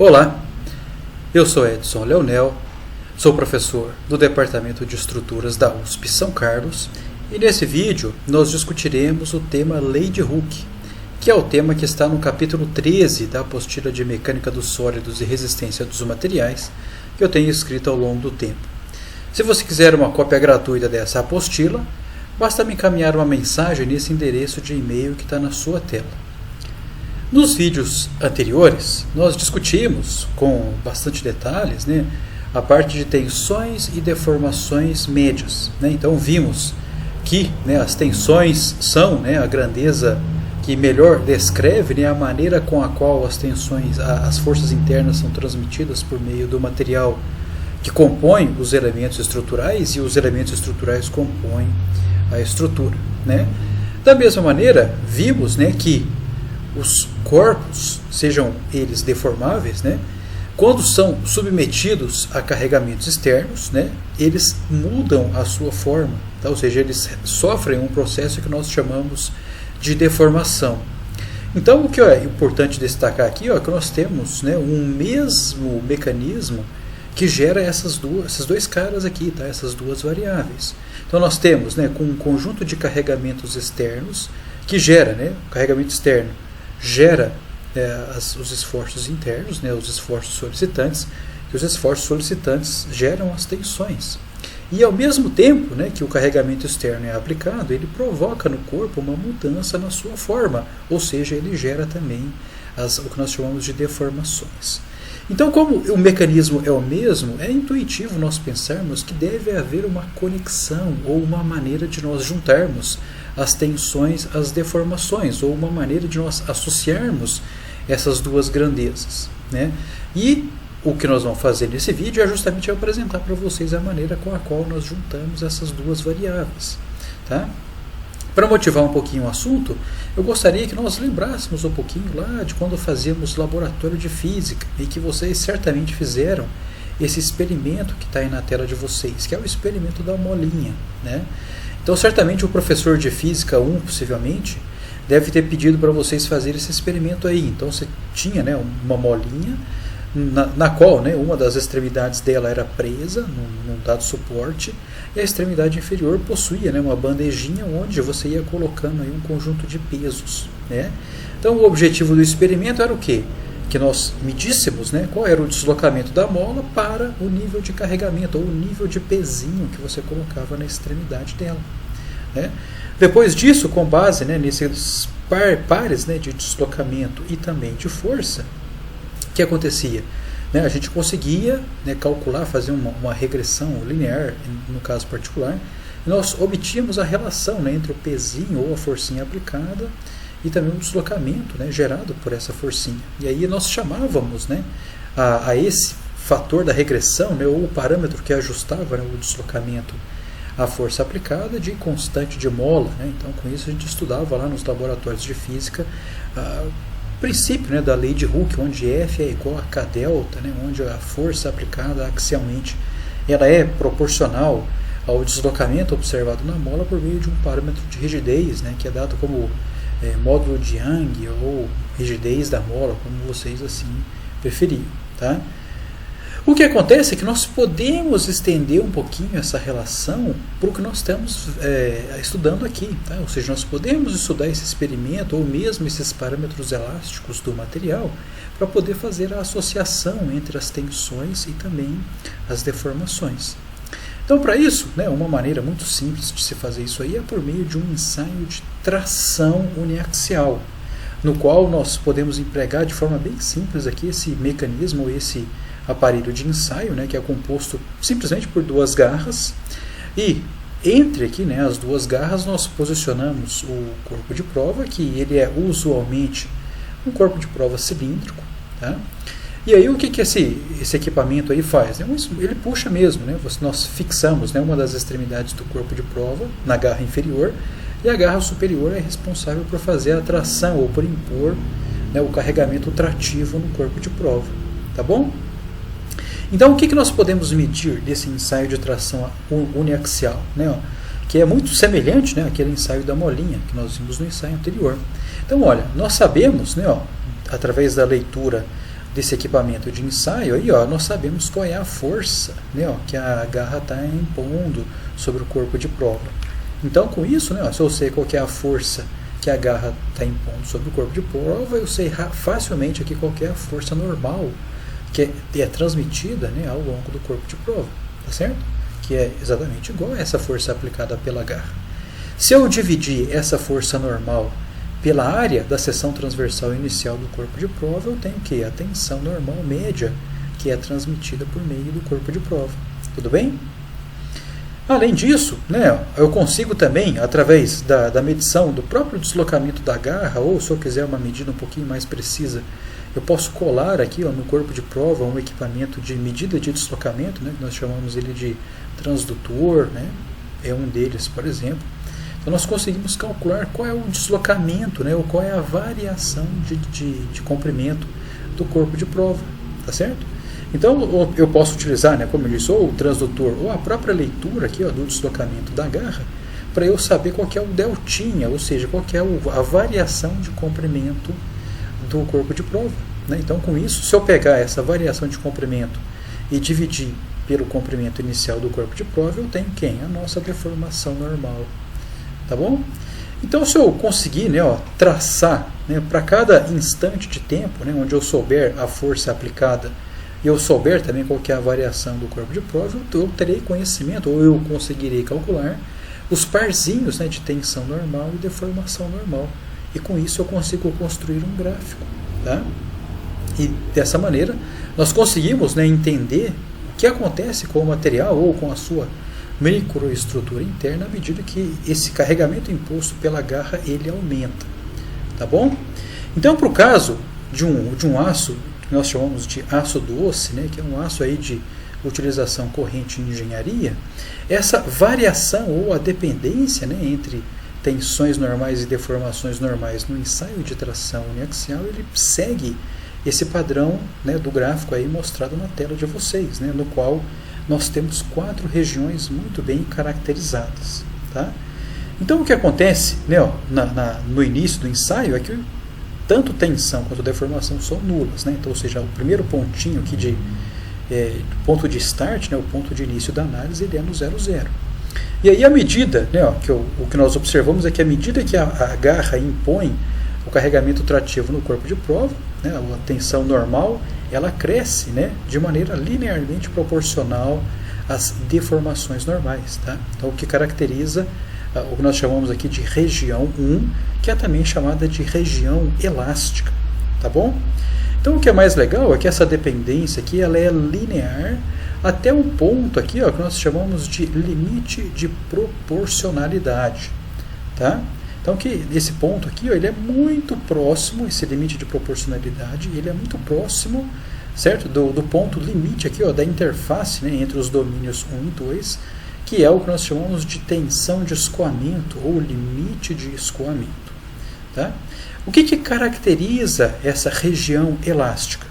Olá, eu sou Edson Leonel, sou professor do Departamento de Estruturas da USP São Carlos e nesse vídeo nós discutiremos o tema Lei de Hooke, que é o tema que está no capítulo 13 da apostila de Mecânica dos Sólidos e Resistência dos Materiais que eu tenho escrito ao longo do tempo. Se você quiser uma cópia gratuita dessa apostila, basta me encaminhar uma mensagem nesse endereço de e-mail que está na sua tela. Nos vídeos anteriores, nós discutimos com bastante detalhes, a parte de tensões e deformações médias. Então vimos que as tensões são a grandeza que melhor descreve a maneira com a qual as tensões, as forças internas são transmitidas por meio do material que compõe os elementos estruturais e os elementos estruturais compõem a estrutura. Da mesma maneira, vimos que os corpos, sejam eles deformáveis, quando são submetidos a carregamentos externos, eles mudam a sua forma, ou seja, eles sofrem um processo que nós chamamos de deformação. Então, o que é importante destacar aqui é que nós temos um mesmo mecanismo que gera esses dois caras aqui, essas duas variáveis. Então, nós temos com um conjunto de carregamentos externos que gera, o carregamento externo gera os esforços internos, os esforços solicitantes, e os esforços solicitantes geram as tensões. E ao mesmo tempo que o carregamento externo é aplicado, ele provoca no corpo uma mudança na sua forma, ou seja, ele gera também o que nós chamamos de deformações. Então, como o mecanismo é o mesmo, é intuitivo nós pensarmos que deve haver uma conexão ou uma maneira de nós juntarmos as tensões às deformações, ou uma maneira de nós associarmos essas duas grandezas. E o que nós vamos fazer nesse vídeo é justamente apresentar para vocês a maneira com a qual nós juntamos essas duas variáveis. Para motivar um pouquinho o assunto, eu gostaria que nós lembrássemos um pouquinho lá de quando fazíamos laboratório de física e que vocês certamente fizeram esse experimento que está aí na tela de vocês, que é o experimento da molinha. Então, certamente o professor de Física 1, possivelmente, deve ter pedido para vocês fazerem esse experimento aí. Então, você tinha uma molinha na qual uma das extremidades dela era presa num dado suporte e a extremidade inferior possuía uma bandejinha onde você ia colocando aí um conjunto de pesos. Então, o objetivo do experimento era o quê? Que nós medíssemos qual era o deslocamento da mola para o nível de carregamento, ou o nível de pezinho que você colocava na extremidade dela. Depois disso, com base nesses pares de deslocamento e também de força, o que acontecia? A gente conseguia calcular, fazer uma regressão linear, no caso particular, e nós obtínhamos a relação entre o pezinho ou a forcinha aplicada e também o deslocamento gerado por essa forcinha. E aí nós chamávamos a esse fator da regressão, ou o parâmetro que ajustava o deslocamento à força aplicada, de constante de mola. Então, com isso a gente estudava lá nos laboratórios de física o princípio da lei de Hooke, onde F é igual a K delta, onde a força aplicada axialmente ela é proporcional ao deslocamento observado na mola por meio de um parâmetro de rigidez, que é dado como módulo de Young ou rigidez da mola, como vocês assim preferiam. O que acontece é que nós podemos estender um pouquinho essa relação para o que nós estamos estudando aqui. Ou seja, nós podemos estudar esse experimento ou mesmo esses parâmetros elásticos do material para poder fazer a associação entre as tensões e também as deformações. Então, para isso, uma maneira muito simples de se fazer isso aí é por meio de um ensaio de tração uniaxial, no qual nós podemos empregar de forma bem simples aqui esse mecanismo, esse aparelho de ensaio, que é composto simplesmente por duas garras, e entre aqui as duas garras nós posicionamos o corpo de prova, que ele é usualmente um corpo de prova cilíndrico. E aí o que esse equipamento aí faz? Ele puxa mesmo, nós fixamos uma das extremidades do corpo de prova na garra inferior, e a garra superior é responsável por fazer a tração ou por impor o carregamento trativo no corpo de prova. Tá bom? Então, o que nós podemos medir desse ensaio de tração uniaxial? Que é muito semelhante àquele ensaio da molinha que nós vimos no ensaio anterior. Então, olha, nós sabemos, através da leitura desse equipamento de ensaio, aí, ó, nós sabemos qual é a força, né, ó, que a garra está impondo sobre o corpo de prova. Então, com isso, né, ó, se eu sei qual que é a força que a garra está impondo sobre o corpo de prova, eu sei facilmente aqui qual que é a força normal que é transmitida, né, ao longo do corpo de prova, tá certo? Que é exatamente igual a essa força aplicada pela garra. Se eu dividir essa força normal pela área da seção transversal inicial do corpo de prova, eu tenho que a tensão normal média que é transmitida por meio do corpo de prova. Tudo bem? Além disso, né, eu consigo também, através da medição do próprio deslocamento da garra, ou se eu quiser uma medida um pouquinho mais precisa, eu posso colar aqui, ó, no corpo de prova um equipamento de medida de deslocamento, né, que nós chamamos ele de transdutor, né, é um deles, por exemplo. Então nós conseguimos calcular qual é o deslocamento, né, ou qual é a variação de comprimento do corpo de prova, tá certo? Então eu posso utilizar, né, como eu disse, ou o transdutor ou a própria leitura aqui, ó, do deslocamento da garra, para eu saber qual que é o deltinha, ou seja, qual que é a variação de comprimento do corpo de prova, né? Então, com isso, se eu pegar essa variação de comprimento e dividir pelo comprimento inicial do corpo de prova, eu tenho quem? A nossa deformação normal, tá bom? Então, se eu conseguir, né, ó, traçar, né, para cada instante de tempo, né, onde eu souber a força aplicada e eu souber também qual que é a variação do corpo de prova, eu terei conhecimento, ou eu conseguirei calcular os parzinhos, né, de tensão normal e deformação normal. E com isso eu consigo construir um gráfico, tá? E dessa maneira nós conseguimos, né, entender o que acontece com o material ou com a sua microestrutura interna à medida que esse carregamento imposto pela garra ele aumenta, tá bom? Então, para o caso de um aço que nós chamamos de aço doce, né, que é um aço aí de utilização corrente em engenharia, essa variação ou a dependência, né, entre tensões normais e deformações normais no ensaio de tração uniaxial, ele segue esse padrão, né, do gráfico aí mostrado na tela de vocês, né, no qual nós temos 4 regiões muito bem caracterizadas, tá? Então o que acontece, né, ó, no início do ensaio é que tanto tensão quanto deformação são nulas, né? Então, ou seja, o primeiro pontinho aqui de ponto de start, né, o ponto de início da análise, ele é no 0, 0. E aí a medida, né, ó, o que nós observamos é que à medida que a garra impõe o carregamento trativo no corpo de prova, né, a tensão normal, ela cresce, né, de maneira linearmente proporcional às deformações normais, tá? Então o que caracteriza o que nós chamamos aqui de região 1, que é também chamada de região elástica, tá bom? Então o que é mais legal é que essa dependência aqui ela é linear até um ponto aqui, ó, que nós chamamos de limite de proporcionalidade, tá? Então que esse ponto aqui, ó, ele é muito próximo, esse limite de proporcionalidade, ele é muito próximo, certo? Do ponto limite aqui, ó, da interface, né, entre os domínios 1 e 2, que é o que nós chamamos de tensão de escoamento ou limite de escoamento, tá? O que caracteriza essa região elástica?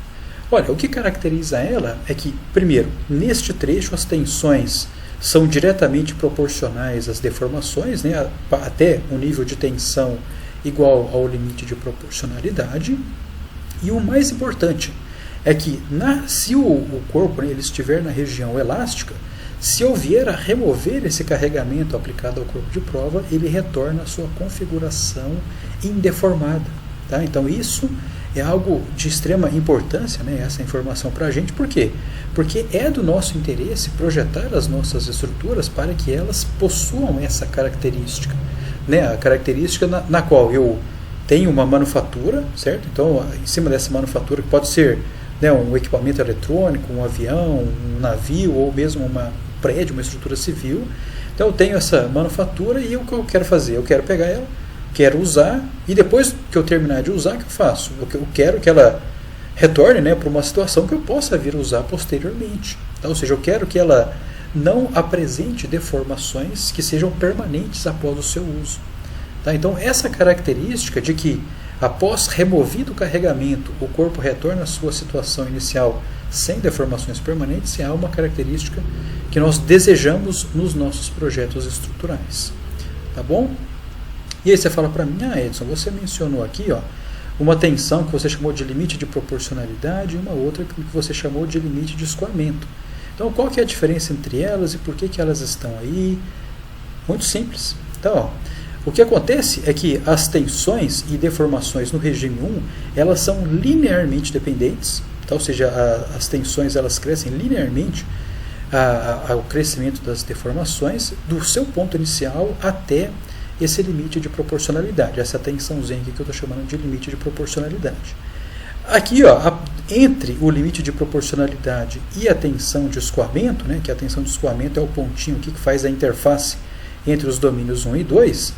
Olha, o que caracteriza ela é que, primeiro, neste trecho as tensões são diretamente proporcionais às deformações, né, até um nível de tensão igual ao limite de proporcionalidade. E o mais importante é que se o corpo, né, ele estiver na região elástica, se eu vier a remover esse carregamento aplicado ao corpo de prova, ele retorna à sua configuração indeformada, tá? Então isso é algo de extrema importância, né, essa informação para a gente. Por quê? Porque é do nosso interesse projetar as nossas estruturas para que elas possuam essa característica, né, a característica na qual eu tenho uma manufatura, certo? Então, em cima dessa manufatura, que pode ser, né, um equipamento eletrônico, um avião, um navio, ou mesmo um prédio, uma estrutura civil. Então eu tenho essa manufatura e o que eu quero fazer? Eu quero pegar ela, quero usar, e depois que eu terminar de usar, o que eu faço? Eu quero que ela retorne, né, para uma situação que eu possa vir a usar posteriormente. Então, ou seja, eu quero que ela não apresente deformações que sejam permanentes após o seu uso. Tá? Então essa característica de que após removido o carregamento, o corpo retorna à sua situação inicial sem deformações permanentes, é uma característica que nós desejamos nos nossos projetos estruturais. Tá bom? E aí você fala para mim, Edson, você mencionou aqui, ó, uma tensão que você chamou de limite de proporcionalidade e uma outra que você chamou de limite de escoamento. Então, qual que é a diferença entre elas e por que elas estão aí? Muito simples. Então, ó, o que acontece é que as tensões e deformações no regime 1, elas são linearmente dependentes, então, ou seja, as tensões elas crescem linearmente ao crescimento das deformações do seu ponto inicial até esse limite de proporcionalidade, essa tensãozinha aqui que eu estou chamando de limite de proporcionalidade. Aqui, ó, entre o limite de proporcionalidade e a tensão de escoamento, né, que a tensão de escoamento é o pontinho aqui que faz a interface entre os domínios 1 e 2,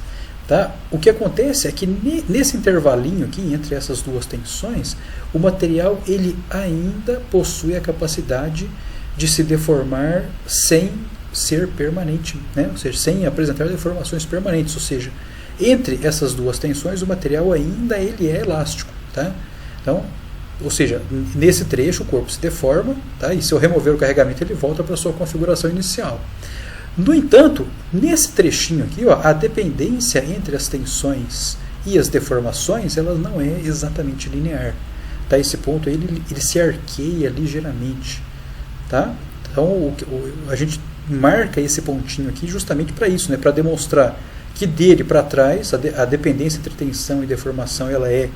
tá? O que acontece é que nesse intervalinho aqui, entre essas duas tensões, o material ele ainda possui a capacidade de se deformar sem ser permanente, né? Ou seja, sem apresentar deformações permanentes, ou seja, entre essas duas tensões o material ainda ele é elástico, tá? Então, ou seja, nesse trecho o corpo se deforma, tá? E se eu remover o carregamento ele volta para a sua configuração inicial. No entanto, nesse trechinho aqui, ó, a dependência entre as tensões e as deformações ela não é exatamente linear, tá? Esse ponto aí, ele se arqueia ligeiramente, tá? Então a gente marca esse pontinho aqui justamente para isso, né? Para demonstrar que dele para trás a dependência entre tensão e deformação ela é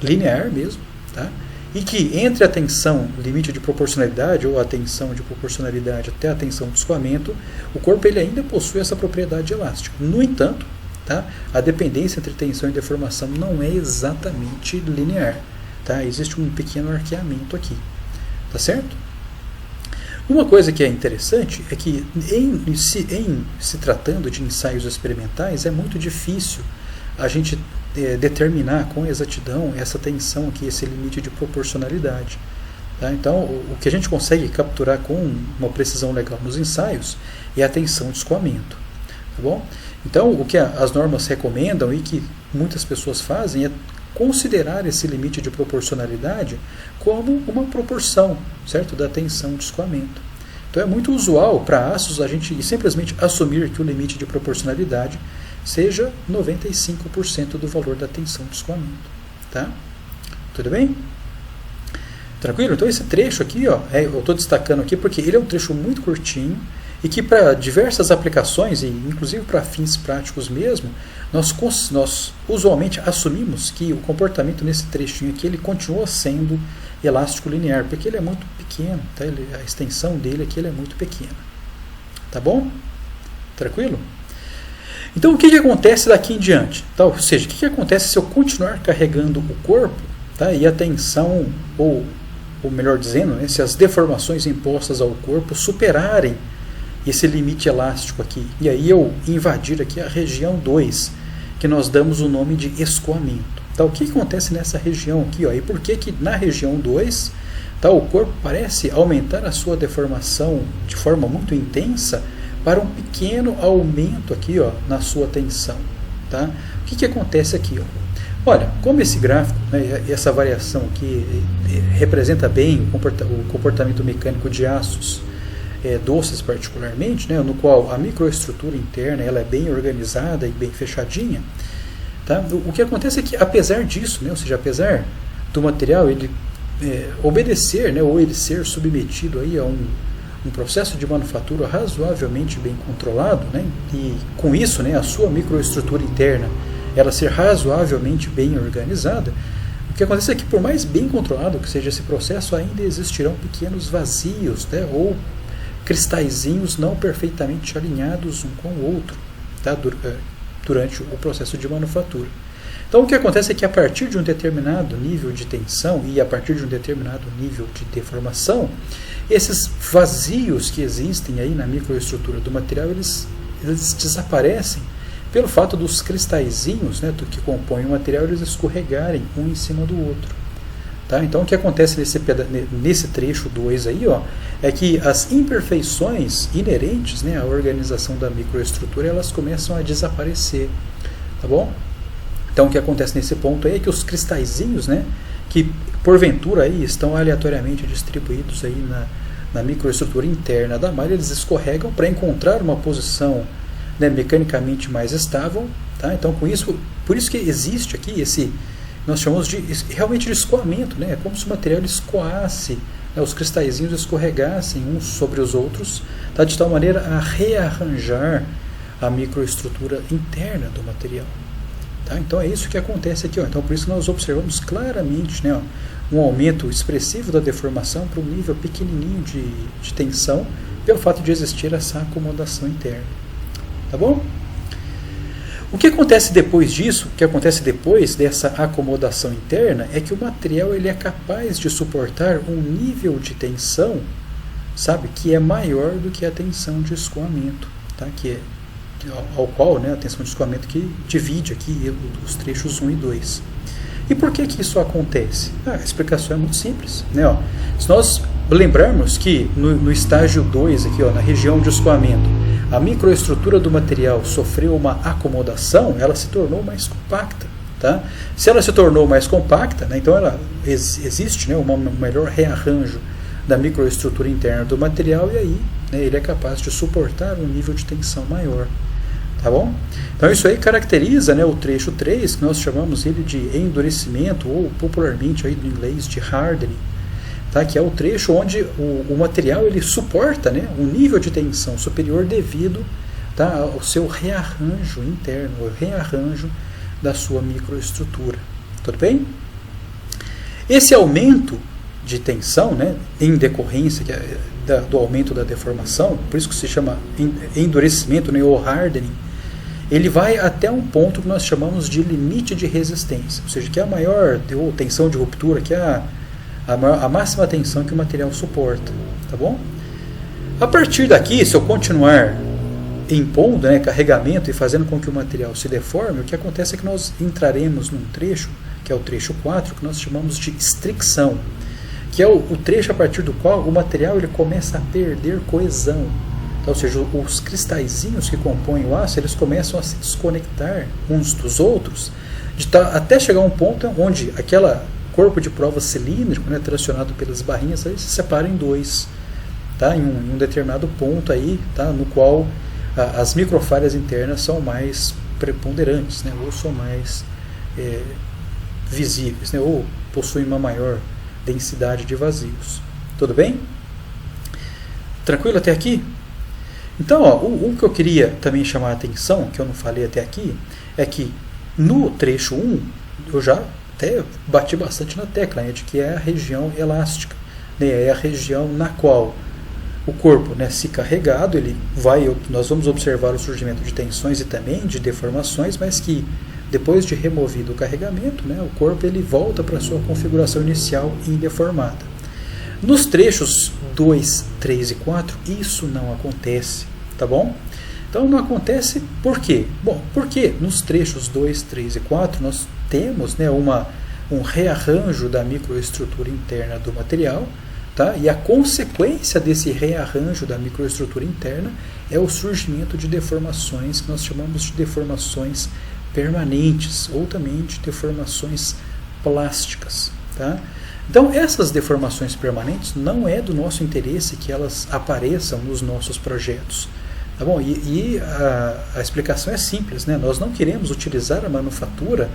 linear mesmo, tá? E que entre a tensão limite de proporcionalidade ou a tensão de proporcionalidade até a tensão de escoamento, o corpo ele ainda possui essa propriedade elástica. No entanto, tá? A dependência entre tensão e deformação não é exatamente linear, tá? Existe um pequeno arqueamento aqui, tá certo? Uma coisa que é interessante é que em se tratando de ensaios experimentais é muito difícil a gente determinar com exatidão essa tensão aqui, esse limite de proporcionalidade. Tá? Então, o que a gente consegue capturar com uma precisão legal nos ensaios é a tensão de escoamento. Tá bom? Então, o que as normas recomendam e que muitas pessoas fazem é considerar esse limite de proporcionalidade como uma proporção, certo, da tensão de escoamento. Então, é muito usual para aços a gente simplesmente assumir que o limite de proporcionalidade seja 95% do valor da tensão de escoamento. Tá? Tudo bem? Tranquilo? Então esse trecho aqui, ó, eu estou destacando aqui porque ele é um trecho muito curtinho e que para diversas aplicações, e inclusive para fins práticos mesmo, nós usualmente assumimos que o comportamento nesse trechinho aqui ele continua sendo elástico linear, porque ele é muito pequeno, tá? A extensão dele aqui ele é muito pequena. Tá bom? Tranquilo? Então, o que acontece daqui em diante? Tá? Ou seja, o que acontece se eu continuar carregando o corpo, tá? E a tensão, ou melhor dizendo, né, se as deformações impostas ao corpo superarem esse limite elástico aqui, e aí eu invadir aqui a região 2, que nós damos o nome de escoamento. Tá? O que acontece nessa região aqui? Ó? E por que na região 2 tá, o corpo parece aumentar a sua deformação de forma muito intensa para um pequeno aumento aqui, ó, na sua tensão. Tá? O que acontece aqui? Ó? Olha, como esse gráfico, né, essa variação aqui representa bem o comportamento mecânico de aços doces particularmente, né, no qual a microestrutura interna ela é bem organizada e bem fechadinha, tá? O que acontece é que apesar disso, né, ou seja, apesar do material ele obedecer, né, ou ele ser submetido aí a um processo de manufatura razoavelmente bem controlado, né, e com isso, né, a sua microestrutura interna ela ser razoavelmente bem organizada, o que acontece é que por mais bem controlado que seja esse processo, ainda existirão pequenos vazios, né, ou cristalzinhos não perfeitamente alinhados um com o outro, tá, durante o processo de manufatura. Então o que acontece é que a partir de um determinado nível de tensão e a partir de um determinado nível de deformação, esses vazios que existem aí na microestrutura do material, eles desaparecem pelo fato dos cristalzinhos, né, que compõem o material, eles escorregarem um em cima do outro. Tá? Então o que acontece nesse trecho 2 aí, ó, é que as imperfeições inerentes, né, à organização da microestrutura, elas começam a desaparecer. Tá bom? Então o que acontece nesse ponto aí é que os cristalzinhos, né, que porventura aí estão aleatoriamente distribuídos aí na microestrutura interna da malha, eles escorregam para encontrar uma posição, né, mecanicamente mais estável. Tá? Então por isso que existe aqui nós chamamos realmente de escoamento, né? É como se o material escoasse, né? Os cristalzinhos escorregassem uns sobre os outros, tá? De tal maneira a rearranjar a microestrutura interna do material. Tá? Então é isso que acontece aqui. Ó. Então por isso nós observamos claramente, né, ó, um aumento expressivo da deformação para um nível pequenininho de tensão, pelo fato de existir essa acomodação interna. Tá bom? O que acontece depois disso, o que acontece depois dessa acomodação interna, é que o material ele é capaz de suportar um nível de tensão, sabe, que é maior do que a tensão de escoamento, tá? Que é ao qual, né, a tensão de escoamento que divide aqui os trechos 1 e 2. E por que isso acontece? A explicação é muito simples, né, ó. Se nós lembrarmos que no estágio 2, aqui, ó, na região de escoamento, a microestrutura do material sofreu uma acomodação, ela se tornou mais compacta. Tá? Se ela se tornou mais compacta, né, então ela existe, né, um melhor rearranjo da microestrutura interna do material, e aí, né, ele é capaz de suportar um nível de tensão maior. Tá bom? Então isso aí caracteriza, né, o trecho 3, que nós chamamos ele de endurecimento, ou popularmente aí do inglês de hardening, tá? Que é o trecho onde o material ele suporta, né, um nível de tensão superior devido, tá, ao seu rearranjo interno, o rearranjo da sua microestrutura. Tudo bem? Esse aumento de tensão, né, em decorrência do aumento da deformação, por isso que se chama endurecimento, né, ou hardening, ele vai até um ponto que nós chamamos de limite de resistência, ou seja, que é a maior tensão de ruptura, que é a máxima tensão que o material suporta, tá bom? A partir daqui, se eu continuar impondo, né, carregamento e fazendo com que o material se deforme, o que acontece é que nós entraremos num trecho, que é o trecho 4, que nós chamamos de estricção, que é o trecho a partir do qual o material ele começa a perder coesão. Então, ou seja, os cristalzinhos que compõem o aço, eles começam a se desconectar uns dos outros, até chegar a um ponto onde aquele corpo de prova cilíndrico, né, tracionado pelas barrinhas, aí se separa em dois, tá? Em um determinado ponto aí, tá? No qual as microfalhas internas são mais preponderantes, né, ou são mais visíveis, né, ou possuem uma maior densidade de vazios. Tudo bem? Tranquilo até aqui? Então, ó, o que eu queria também chamar a atenção, que eu não falei até aqui, é que no trecho 1, eu já até bati bastante na tecla, né, de que é a região elástica, né, é a região na qual o corpo, né, se carregado, nós vamos observar o surgimento de tensões e também de deformações, mas que depois de removido o carregamento, né, o corpo ele volta para a sua configuração inicial indeformada. Nos trechos 2, 3 e 4, isso não acontece, tá bom? Então não acontece por quê? Bom, porque nos trechos 2, 3 e 4 nós temos, né, um rearranjo da microestrutura interna do material, tá? E a consequência desse rearranjo da microestrutura interna é o surgimento de deformações que nós chamamos de deformações permanentes ou também de deformações plásticas, tá? Então essas deformações permanentes não é do nosso interesse que elas apareçam nos nossos projetos, tá bom? E a explicação é simples, né? Nós não queremos utilizar a manufatura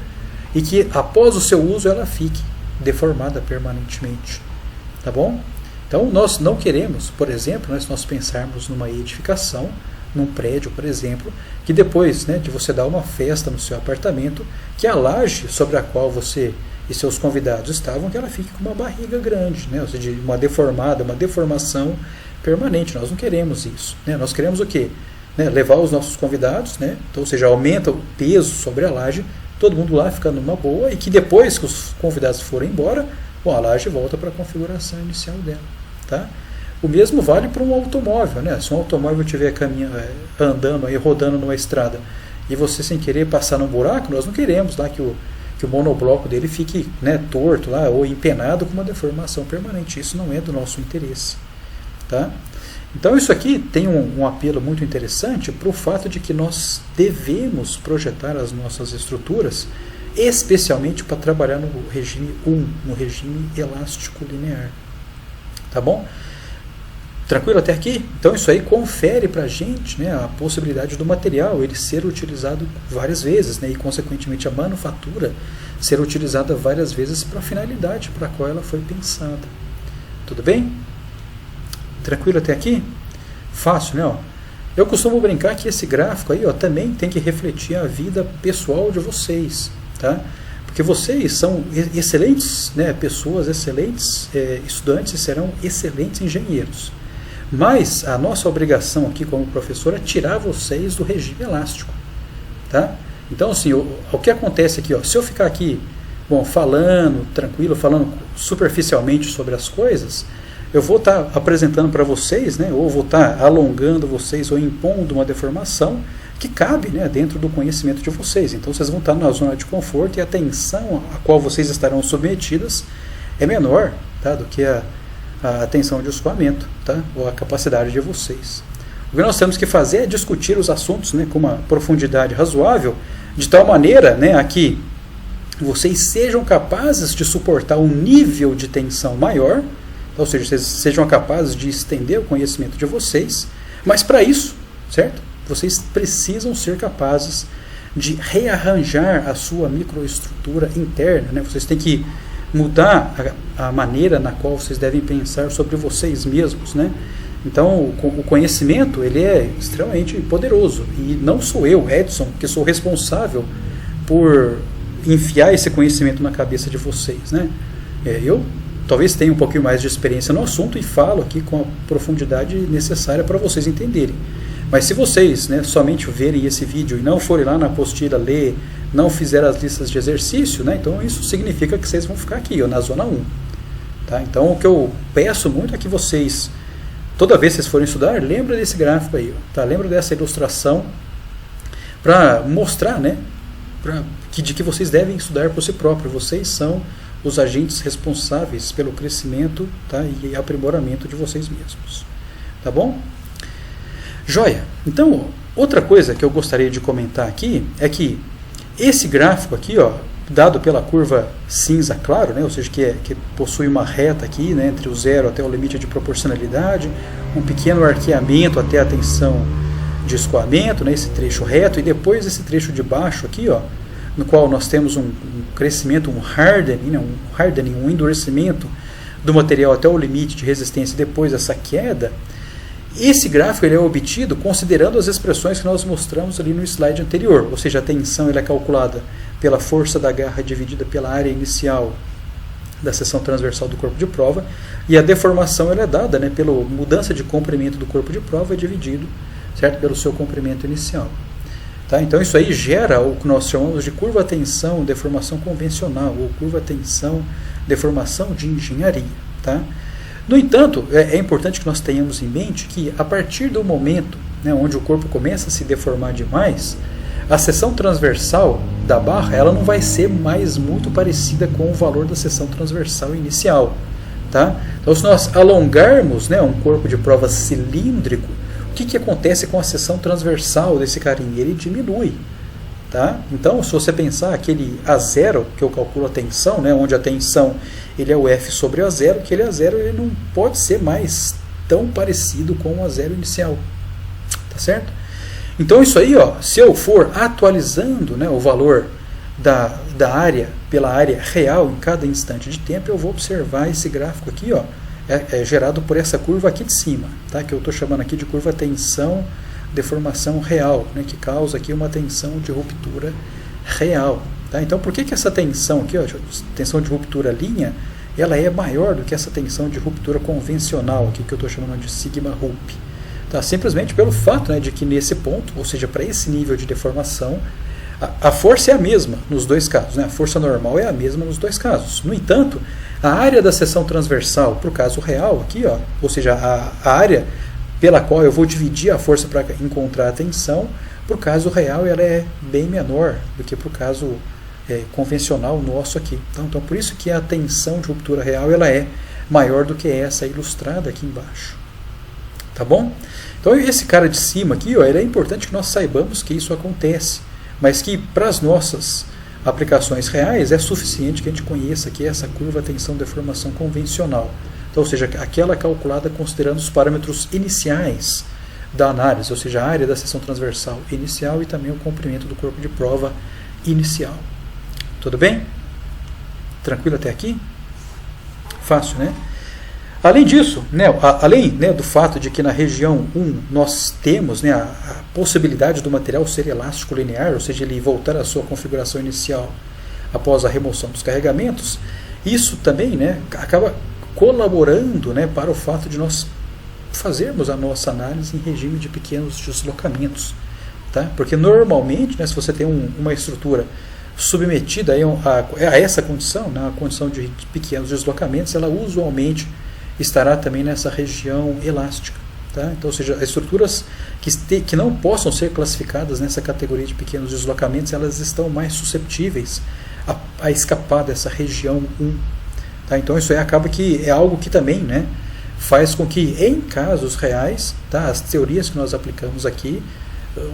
e que após o seu uso ela fique deformada permanentemente, tá bom? Então nós não queremos, por exemplo, né, se nós pensarmos numa edificação, num prédio, por exemplo, que depois, né, de você dar uma festa no seu apartamento, que a laje sobre a qual você e seus convidados estavam, que ela fique com uma barriga grande, né, ou seja, uma deformação permanente. Nós não queremos isso, né? Nós queremos o quê? Né, levar os nossos convidados, né, então, ou seja, aumenta o peso sobre a laje, todo mundo lá fica numa boa, e que depois que os convidados forem embora, bom, a laje volta para a configuração inicial dela, tá? O mesmo vale para um automóvel, né? Se um automóvel estiver andando aí, rodando numa estrada, e você sem querer passar num buraco, nós não queremos lá que o monobloco dele fique, né, torto lá, ou empenado com uma deformação permanente. Isso não é do nosso interesse, tá? Então isso aqui tem um apelo muito interessante para o fato de que nós devemos projetar as nossas estruturas especialmente para trabalhar no regime 1, no regime elástico linear, tá bom? Tranquilo até aqui? Então isso aí confere para a gente, né, a possibilidade do material ele ser utilizado várias vezes, né, e consequentemente a manufatura ser utilizada várias vezes para a finalidade para a qual ela foi pensada. Tudo bem? Tranquilo até aqui? Fácil, né? Ó. Eu costumo brincar que esse gráfico aí, ó, também tem que refletir a vida pessoal de vocês, tá? Porque vocês são excelentes, né, pessoas, excelentes estudantes e serão excelentes engenheiros. Mas a nossa obrigação aqui como professor é tirar vocês do regime elástico, tá? Então, assim, o que acontece aqui, ó, se eu ficar aqui, bom, falando tranquilo, falando superficialmente sobre as coisas, eu vou estar apresentando para vocês, né, ou vou estar alongando vocês ou impondo uma deformação que cabe, né, dentro do conhecimento de vocês. Então, vocês vão estar na zona de conforto e a tensão a qual vocês estarão submetidas é menor, tá, do que a tensão de escoamento, tá? Ou a capacidade de vocês. O que nós temos que fazer é discutir os assuntos, né, com uma profundidade razoável, de tal maneira, né, a que vocês sejam capazes de suportar um nível de tensão maior, ou seja, vocês sejam capazes de estender o conhecimento de vocês, mas para isso, certo? Vocês precisam ser capazes de rearranjar a sua microestrutura interna, né? Vocês têm que mudar a maneira na qual vocês devem pensar sobre vocês mesmos, né? Então, o conhecimento ele é extremamente poderoso e não sou eu, Edson, que sou responsável por enfiar esse conhecimento na cabeça de vocês, né? Eu talvez tenha um pouquinho mais de experiência no assunto e falo aqui com a profundidade necessária para vocês entenderem. Mas se vocês, né, somente verem esse vídeo e não forem lá na apostila ler, não fizeram as listas de exercício, né, então isso significa que vocês vão ficar aqui, ó, na zona 1. Tá? Então o que eu peço muito é que vocês, toda vez que vocês forem estudar, lembrem desse gráfico aí, ó, tá? Lembra dessa ilustração para mostrar, né, de que vocês devem estudar por si próprios. Vocês são os agentes responsáveis pelo crescimento, tá, e aprimoramento de vocês mesmos. Tá bom? Joia. Então, outra coisa que eu gostaria de comentar aqui é que esse gráfico aqui, ó, dado pela curva cinza claro, né, ou seja, que possui uma reta aqui, né, entre o zero até o limite de proporcionalidade, um pequeno arqueamento até a tensão de escoamento, né, esse trecho reto, e depois esse trecho de baixo aqui, ó, no qual nós temos um crescimento, um hardening, um endurecimento do material até o limite de resistência, e depois essa queda. Esse gráfico ele é obtido considerando as expressões que nós mostramos ali no slide anterior, ou seja, a tensão ela é calculada pela força da garra dividida pela área inicial da seção transversal do corpo de prova, e a deformação ela é dada, né, pela mudança de comprimento do corpo de prova dividido, certo, pelo seu comprimento inicial. Tá? Então isso aí gera o que nós chamamos de curva tensão deformação convencional, ou curva tensão deformação de engenharia. Tá? No entanto, é importante que nós tenhamos em mente que a partir do momento, né, onde o corpo começa a se deformar demais, a seção transversal da barra ela não vai ser mais muito parecida com o valor da seção transversal inicial. Tá? Então se nós alongarmos, né, um corpo de prova cilíndrico, o que acontece com a seção transversal desse carinha? Ele diminui. Tá? Então, se você pensar aquele A0, que eu calculo a tensão, né, onde a tensão ele é o F sobre A0, aquele A0 ele não pode ser mais tão parecido com o A0 inicial. Tá certo? Então, isso aí, ó, se eu for atualizando, né, o valor da área pela área real em cada instante de tempo, eu vou observar esse gráfico aqui, ó, é gerado por essa curva aqui de cima, tá? Que eu estou chamando aqui de curva tensão deformação real, né, que causa aqui uma tensão de ruptura real. Tá? Então, por que essa tensão aqui, ó, tensão de ruptura linha, ela é maior do que essa tensão de ruptura convencional, aqui, que eu estou chamando de sigma rup? Tá? Simplesmente pelo fato, né, de que nesse ponto, ou seja, para esse nível de deformação, a força é a mesma nos dois casos, né? A força normal é a mesma nos dois casos. No entanto, a área da seção transversal, para o caso real, aqui, ó, ou seja, a área pela qual eu vou dividir a força para encontrar a tensão, para o caso real ela é bem menor do que para o caso convencional nosso aqui. Então, por isso que a tensão de ruptura real ela é maior do que essa ilustrada aqui embaixo. Tá bom? Então, esse cara de cima aqui, ó, é importante que nós saibamos que isso acontece, mas que para as nossas aplicações reais é suficiente que a gente conheça aqui essa curva tensão-deformação convencional. Então, ou seja, aquela calculada considerando os parâmetros iniciais da análise, ou seja, a área da seção transversal inicial e também o comprimento do corpo de prova inicial. Tudo bem? Tranquilo até aqui? Fácil, né? Além disso, além do fato de que na região 1 nós temos a possibilidade do material ser elástico linear, ou seja, ele voltar à sua configuração inicial após a remoção dos carregamentos, isso também acaba colaborando para o fato de nós fazermos a nossa análise em regime de pequenos deslocamentos. Tá? Porque normalmente, se você tem uma estrutura submetida a essa condição, a condição de pequenos deslocamentos, ela usualmente estará também nessa região elástica. Tá? Então, ou seja, as estruturas que não possam ser classificadas nessa categoria de pequenos deslocamentos, elas estão mais susceptíveis a escapar dessa região 1. Tá? Então, isso aí acaba que é algo que também faz com que, em casos reais, as teorias que nós aplicamos aqui,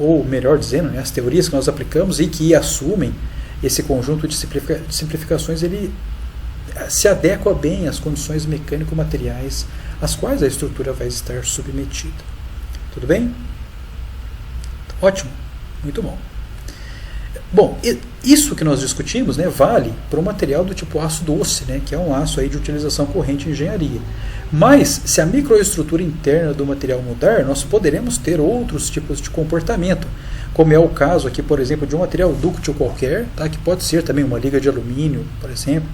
ou melhor dizendo, as teorias que nós aplicamos e que assumem esse conjunto de simplificações, ele se adequa bem às condições mecânico-materiais às quais a estrutura vai estar submetida. Tudo bem? Ótimo, muito bom. Bom, isso que nós discutimos vale para o material do tipo aço doce, que é um aço aí de utilização corrente em engenharia. Mas, se a microestrutura interna do material mudar, nós poderemos ter outros tipos de comportamento, como é o caso aqui, por exemplo, de um material dúctil qualquer, que pode ser também uma liga de alumínio, por exemplo,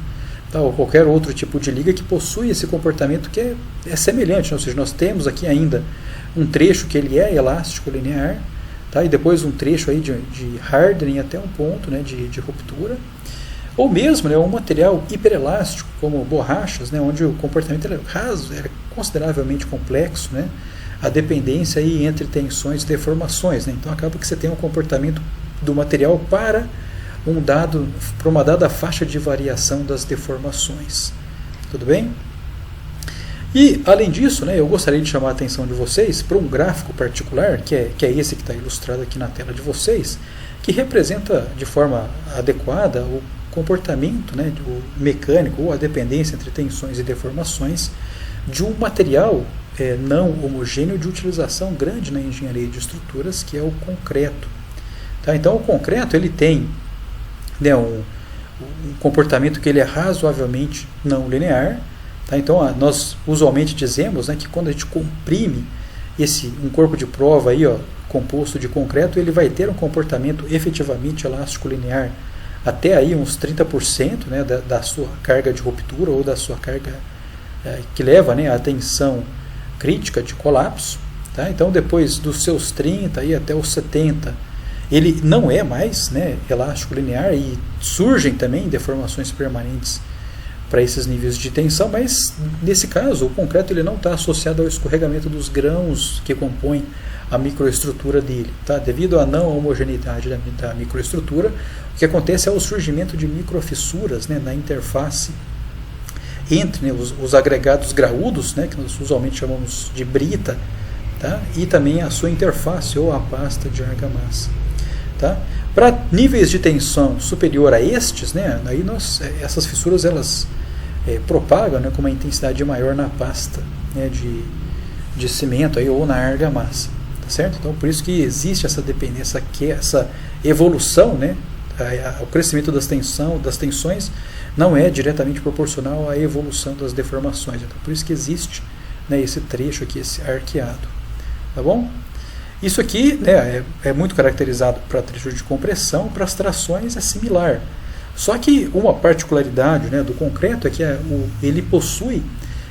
ou qualquer outro tipo de liga que possui esse comportamento que é semelhante, ou seja, nós temos aqui ainda um trecho que ele é elástico linear, e depois um trecho aí de hardening até um ponto de ruptura, ou mesmo um material hiperelástico, como borrachas, onde o comportamento é consideravelmente complexo, a dependência aí entre tensões e deformações. Então acaba que você tem um comportamento do material para uma dada faixa de variação das deformações. Tudo bem? E, além disso, eu gostaria de chamar a atenção de vocês para um gráfico particular, que é esse que está ilustrado aqui na tela de vocês, que representa de forma adequada o comportamento o mecânico ou a dependência entre tensões e deformações de um material não homogêneo de utilização grande na engenharia de estruturas, que é o concreto. Tá? Então, o concreto ele tem um comportamento que ele é razoavelmente não linear. Tá? Então, nós usualmente dizemos que quando a gente comprime um corpo de prova aí, composto de concreto, ele vai ter um comportamento efetivamente elástico linear até aí uns 30% da sua carga de ruptura ou da sua carga que leva à tensão crítica de colapso. Tá? Então, depois dos seus 30 aí até os 70%, ele não é mais elástico linear e surgem também deformações permanentes para esses níveis de tensão, mas nesse caso o concreto ele não está associado ao escorregamento dos grãos que compõem a microestrutura dele. Tá? Devido à não homogeneidade da microestrutura, o que acontece é o surgimento de microfissuras na interface entre os agregados graúdos, que nós usualmente chamamos de brita, tá? E também a sua interface ou a pasta de argamassa. Tá? Para níveis de tensão superior a estes, aí essas fissuras elas propagam com uma intensidade maior na pasta de cimento aí, ou na argamassa. Tá certo? Então, por isso que existe essa dependência, essa evolução, o crescimento das tensões não é diretamente proporcional à evolução das deformações. Então, por isso que existe esse trecho aqui, esse arqueado. Tá bom? Isso aqui é muito caracterizado para trecho de compressão, para as trações é similar. Só que uma particularidade do concreto é que ele possui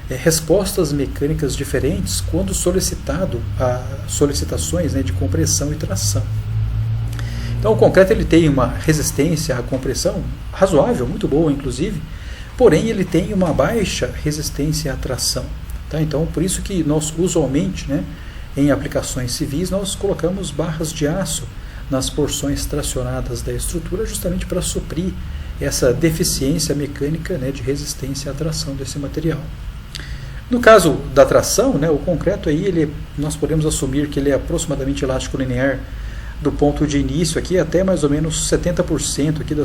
respostas mecânicas diferentes quando solicitado a solicitações de compressão e tração. Então o concreto ele tem uma resistência à compressão razoável, muito boa inclusive, porém ele tem uma baixa resistência à tração. Tá? Então por isso que nós usualmente, em aplicações civis, nós colocamos barras de aço nas porções tracionadas da estrutura, justamente para suprir essa deficiência mecânica de resistência à tração desse material. No caso da tração, o concreto aí, nós podemos assumir que ele é aproximadamente elástico linear do ponto de início aqui até mais ou menos 70% aqui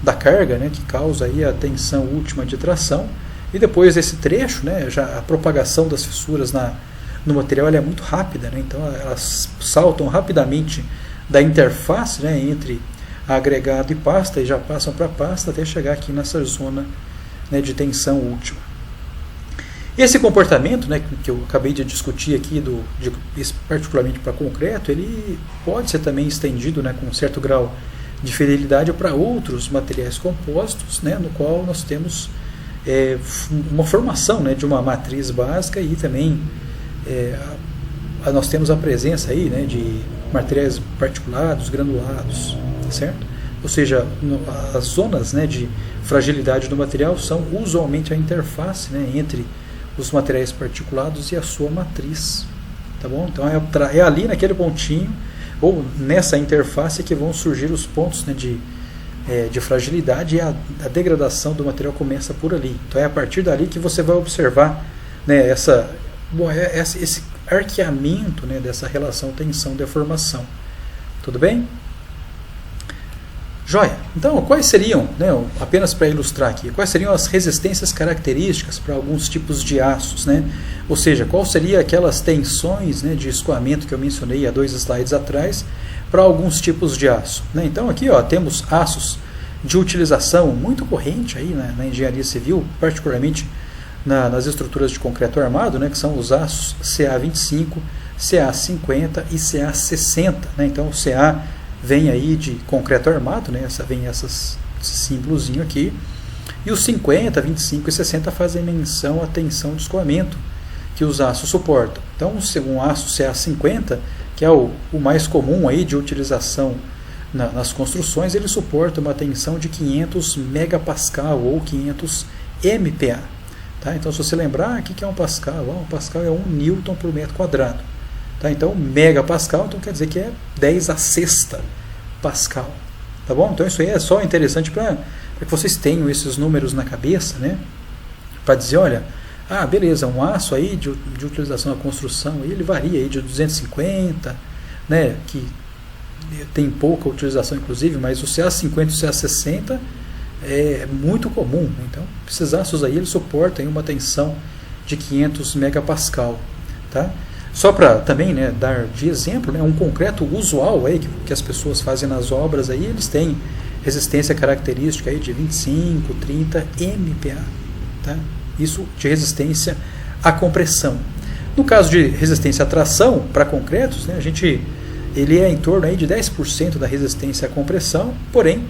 da carga, que causa aí a tensão última de tração, E depois desse trecho, né, já a propagação das fissuras no material ela é muito rápida, né, então elas saltam rapidamente da interface, né, entre agregado e pasta e já passam para a pasta até chegar aqui nessa zona, né, de tensão última. Esse comportamento, né, que eu acabei de discutir aqui, particularmente para concreto, ele pode ser também estendido, né, com um certo grau de fidelidade para outros materiais compostos, né, no qual nós temos uma formação, né, de uma matriz básica e também nós temos a presença aí, né, de materiais particulados, granulados, certo? Ou seja, as zonas, né, de fragilidade do material são usualmente a interface, né, entre os materiais particulados e a sua matriz, tá bom? Então é ali naquele pontinho ou nessa interface que vão surgir os pontos, né, de fragilidade, e a degradação do material começa por ali. Então é a partir dali que você vai observar, né, esse arqueamento, né, dessa relação tensão-deformação. Tudo bem? Joia. Então, quais seriam, né, apenas para ilustrar aqui, quais seriam as resistências características para alguns tipos de aços, né? Ou seja, qual seria aquelas tensões, né, de escoamento que eu mencionei há 2 slides atrás para alguns tipos de aço, né? Então aqui, ó, temos aços de utilização muito corrente aí, né, na engenharia civil, particularmente nas estruturas de concreto armado, né, que são os aços CA25, CA50 e CA60, né? Então o CA vem aí de concreto armado, né? Vem esse símbolozinho aqui. E os 50, 25 e 60 fazem menção à tensão de escoamento que os aços suportam. Então, um aço CA50, que é o mais comum aí de utilização nas construções, ele suporta uma tensão de 500 megapascal ou 500 MPa. Tá? Então, se você lembrar, o que é um pascal? Um pascal é 1 newton por metro quadrado. Tá? Então, megapascal, então quer dizer que é 10 a sexta pascal. Tá bom? Então, isso aí é só interessante para que vocês tenham esses números na cabeça, né? Para dizer, olha, beleza, um aço aí de utilização na construção, ele varia aí de 250, né? Que tem pouca utilização, inclusive, mas o CA50 e o CA60 é muito comum. Então, esses aços aí, eles suportam aí uma tensão de 500 megapascal. Tá? Só para também, né, dar de exemplo, né, um concreto usual aí que as pessoas fazem nas obras, aí, eles têm resistência característica aí de 25, 30 MPa. Tá? Isso de resistência à compressão. No caso de resistência à tração, para concretos, né, ele é em torno aí de 10% da resistência à compressão, porém,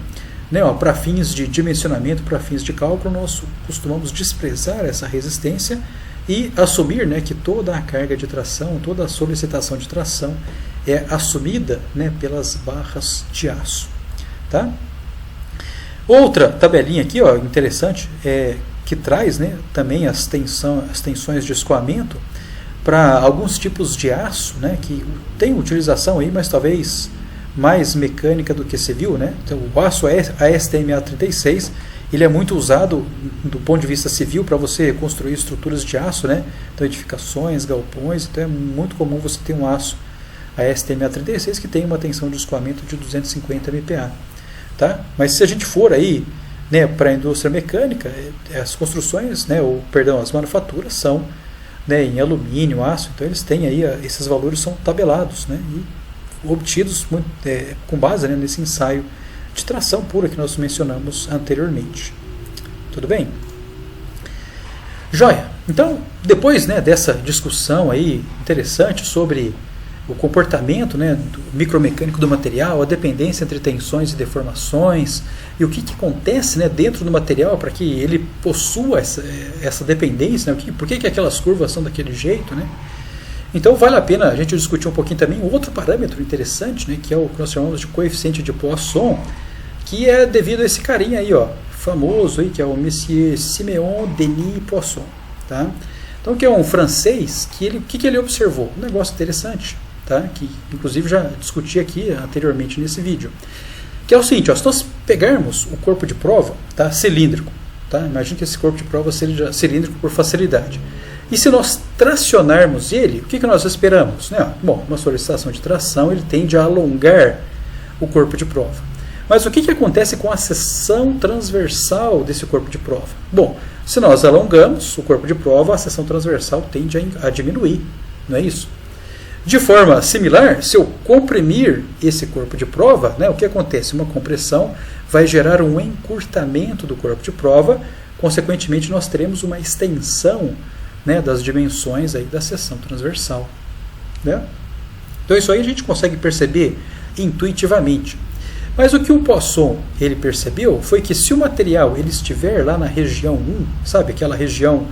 né, para fins de dimensionamento, para fins de cálculo, nós costumamos desprezar essa resistência e assumir, né, que toda a carga de tração, toda a solicitação de tração é assumida, né, pelas barras de aço. Tá? Outra tabelinha aqui, ó, interessante, que traz, né, também as tensões de escoamento para alguns tipos de aço, né, que tem utilização aí, mas talvez mais mecânica do que civil, né? Então, o aço ASTM-A36, ele é muito usado do ponto de vista civil para você construir estruturas de aço, né? Então, edificações, galpões, então é muito comum você ter um aço ASTM-A36 que tem uma tensão de escoamento de 250 MPa, tá? Mas se a gente for aí, né, para a indústria mecânica, as construções, né, as manufaturas são, né, em alumínio, aço, então eles têm aí, esses valores são tabelados, né, e obtidos com base, né, nesse ensaio de tração pura que nós mencionamos anteriormente. Tudo bem? Joia! Então, depois, né, dessa discussão aí interessante sobre o comportamento, né, do micromecânico do material, a dependência entre tensões e deformações, e o que acontece, né, dentro do material para que ele possua essa dependência, né, por que aquelas curvas são daquele jeito, né? Então vale a pena a gente discutir um pouquinho também um outro parâmetro interessante, né, que é o que nós chamamos de coeficiente de Poisson, que é devido a esse carinha aí, ó, famoso aí, que é o Monsieur Siméon Denis Poisson, tá? Então, que é um francês, o que ele observou? Um negócio interessante, tá? Que inclusive já discuti aqui anteriormente nesse vídeo, que é o seguinte, ó, se nós pegarmos o corpo de prova, tá, cilíndrico, tá? Imagine que esse corpo de prova seja cilíndrico por facilidade. E se nós tracionarmos ele, o que nós esperamos? Bom, uma solicitação de tração, ele tende a alongar o corpo de prova. Mas o que acontece com a seção transversal desse corpo de prova? Bom, Se nós alongamos o corpo de prova, a seção transversal tende a diminuir, não é isso? De forma similar, se eu comprimir esse corpo de prova, né, o que acontece? Uma compressão vai gerar um encurtamento do corpo de prova, consequentemente nós teremos uma extensão, né, das dimensões aí da seção transversal. Né? Então isso aí a gente consegue perceber intuitivamente. Mas o que o Poisson ele percebeu foi que se o material ele estiver lá na região 1, sabe, aquela região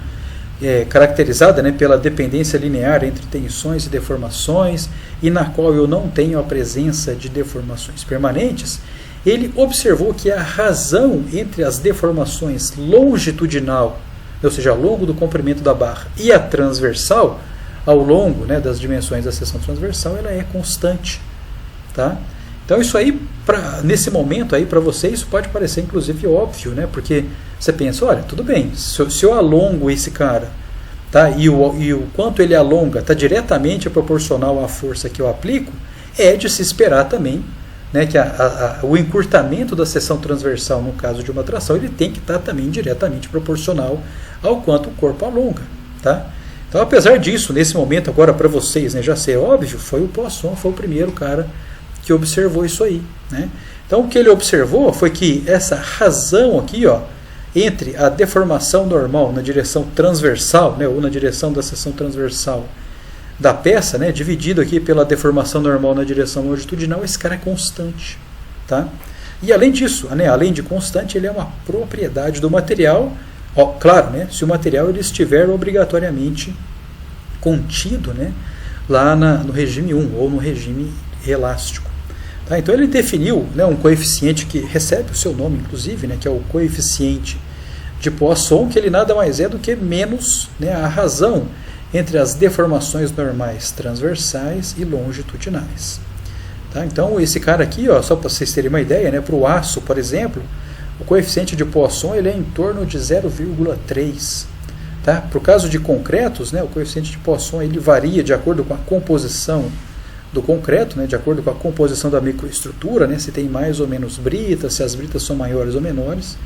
caracterizada, né, pela dependência linear entre tensões e deformações, e na qual eu não tenho a presença de deformações permanentes, ele observou que a razão entre as deformações longitudinal, ou seja, ao longo do comprimento da barra, e a transversal, ao longo, né, das dimensões da seção transversal, ela é constante. Tá? Então isso aí, nesse momento aí para você, isso pode parecer inclusive óbvio, né? Porque você pensa, olha, tudo bem, se eu alongo esse cara, tá? e o quanto ele alonga está diretamente proporcional à força que eu aplico, é de se esperar também, né, que o encurtamento da seção transversal, no caso de uma tração, ele tem que estar também diretamente proporcional ao quanto o corpo alonga. Tá? Então, apesar disso, nesse momento agora para vocês, né, já ser óbvio, foi o Poisson, foi o primeiro cara que observou isso aí. Né? Então o que ele observou foi que essa razão aqui, ó, entre a deformação normal na direção transversal, né, ou na direção da seção transversal da peça, né, dividido aqui pela deformação normal na direção longitudinal, esse cara é constante. Tá? E além disso, né, além de constante, ele é uma propriedade do material. Ó, claro, né, se o material ele estiver obrigatoriamente contido, né, lá no regime 1 ou no regime elástico. Tá? Então ele definiu, né, um coeficiente que recebe o seu nome, inclusive, né, que é o coeficiente de Poisson, que ele nada mais é do que menos, né, a razão entre as deformações normais transversais e longitudinais. Tá? Então esse cara aqui, ó, só para vocês terem uma ideia, né, para o aço, por exemplo, o coeficiente de Poisson ele é em torno de 0,3. Tá? Para o caso de concretos, né, o coeficiente de Poisson ele varia de acordo com a composição do concreto, né, de acordo com a composição da microestrutura, né, se tem mais ou menos britas, se as britas são maiores ou menores.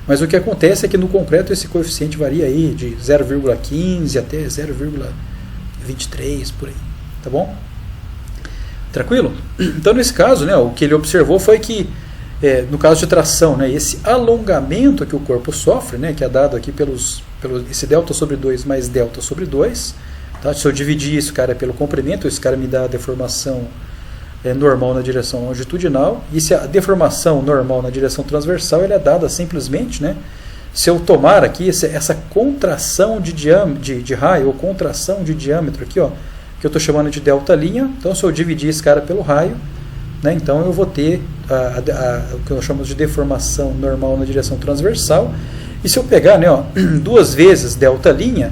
Mas o que acontece é que no concreto esse coeficiente varia aí de 0,15 até 0,23 por aí. Tá bom? Tranquilo? Então nesse caso, né, o que ele observou foi que no caso de tração, né, esse alongamento que o corpo sofre, né, que é dado aqui pelo esse delta sobre 2 mais delta sobre 2, tá? Se eu dividir isso, cara, pelo comprimento, esse cara me dá a deformação normal na direção longitudinal, e se a deformação normal na direção transversal ela é dada simplesmente, né, se eu tomar aqui essa contração de raio, ou contração de diâmetro aqui, ó, que eu estou chamando de delta linha, então se eu dividir esse cara pelo raio, né, então eu vou ter o que nós chamamos de deformação normal na direção transversal, e se eu pegar, né, ó, 2 vezes delta linha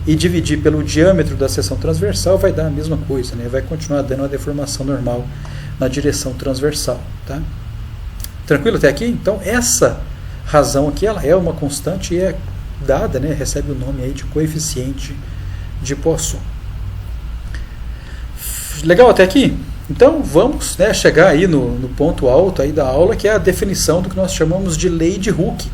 e dividir pelo diâmetro da seção transversal, vai dar a mesma coisa, né, vai continuar dando a deformação normal na direção transversal. Tá? Tranquilo até aqui? Então essa razão aqui ela é uma constante e é dada, né, recebe o nome aí de coeficiente de Poisson. Legal até aqui? Então vamos, né, chegar aí no ponto alto aí da aula, que é a definição do que nós chamamos de lei de Hooke.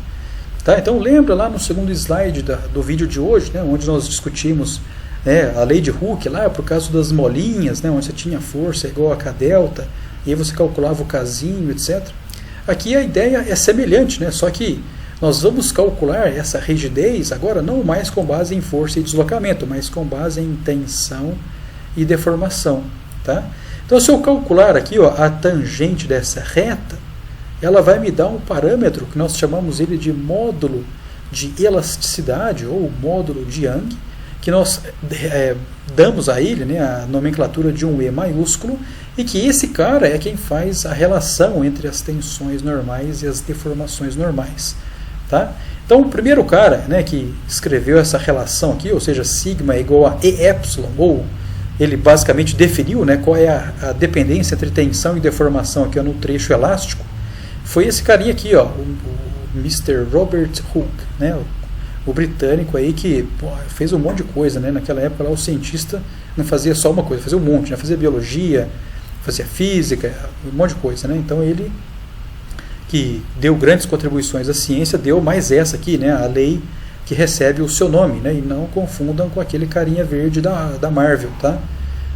Tá? Então lembra lá no segundo slide do vídeo de hoje, né, onde nós discutimos, né, a lei de Hooke, lá por causa das molinhas, né, onde você tinha força igual a K delta, e aí você calculava o Kzinho, etc. Aqui a ideia é semelhante, né, só que nós vamos calcular essa rigidez agora não mais com base em força e deslocamento, mas com base em tensão e deformação. Tá? Então se eu calcular aqui, ó, a tangente dessa reta, ela vai me dar um parâmetro que nós chamamos ele de módulo de elasticidade, ou módulo de Young, que nós damos a ele, né, a nomenclatura de um E maiúsculo, e que esse cara é quem faz a relação entre as tensões normais e as deformações normais. Tá? Então o primeiro cara, né, que escreveu essa relação aqui, ou seja, sigma é igual a E epsilon, ou ele basicamente definiu, né, qual é a dependência entre tensão e deformação aqui, ó, no trecho elástico, foi esse carinha aqui, ó, o Mr. Robert Hooke, né, o britânico aí que fez um monte de coisa, né, naquela época lá o cientista não fazia só uma coisa, fazia um monte, né, fazia biologia, fazia física, um monte de coisa, né, então ele que deu grandes contribuições à ciência, deu mais essa aqui, né, a lei que recebe o seu nome, né? E não confundam com aquele carinha verde da Marvel, tá?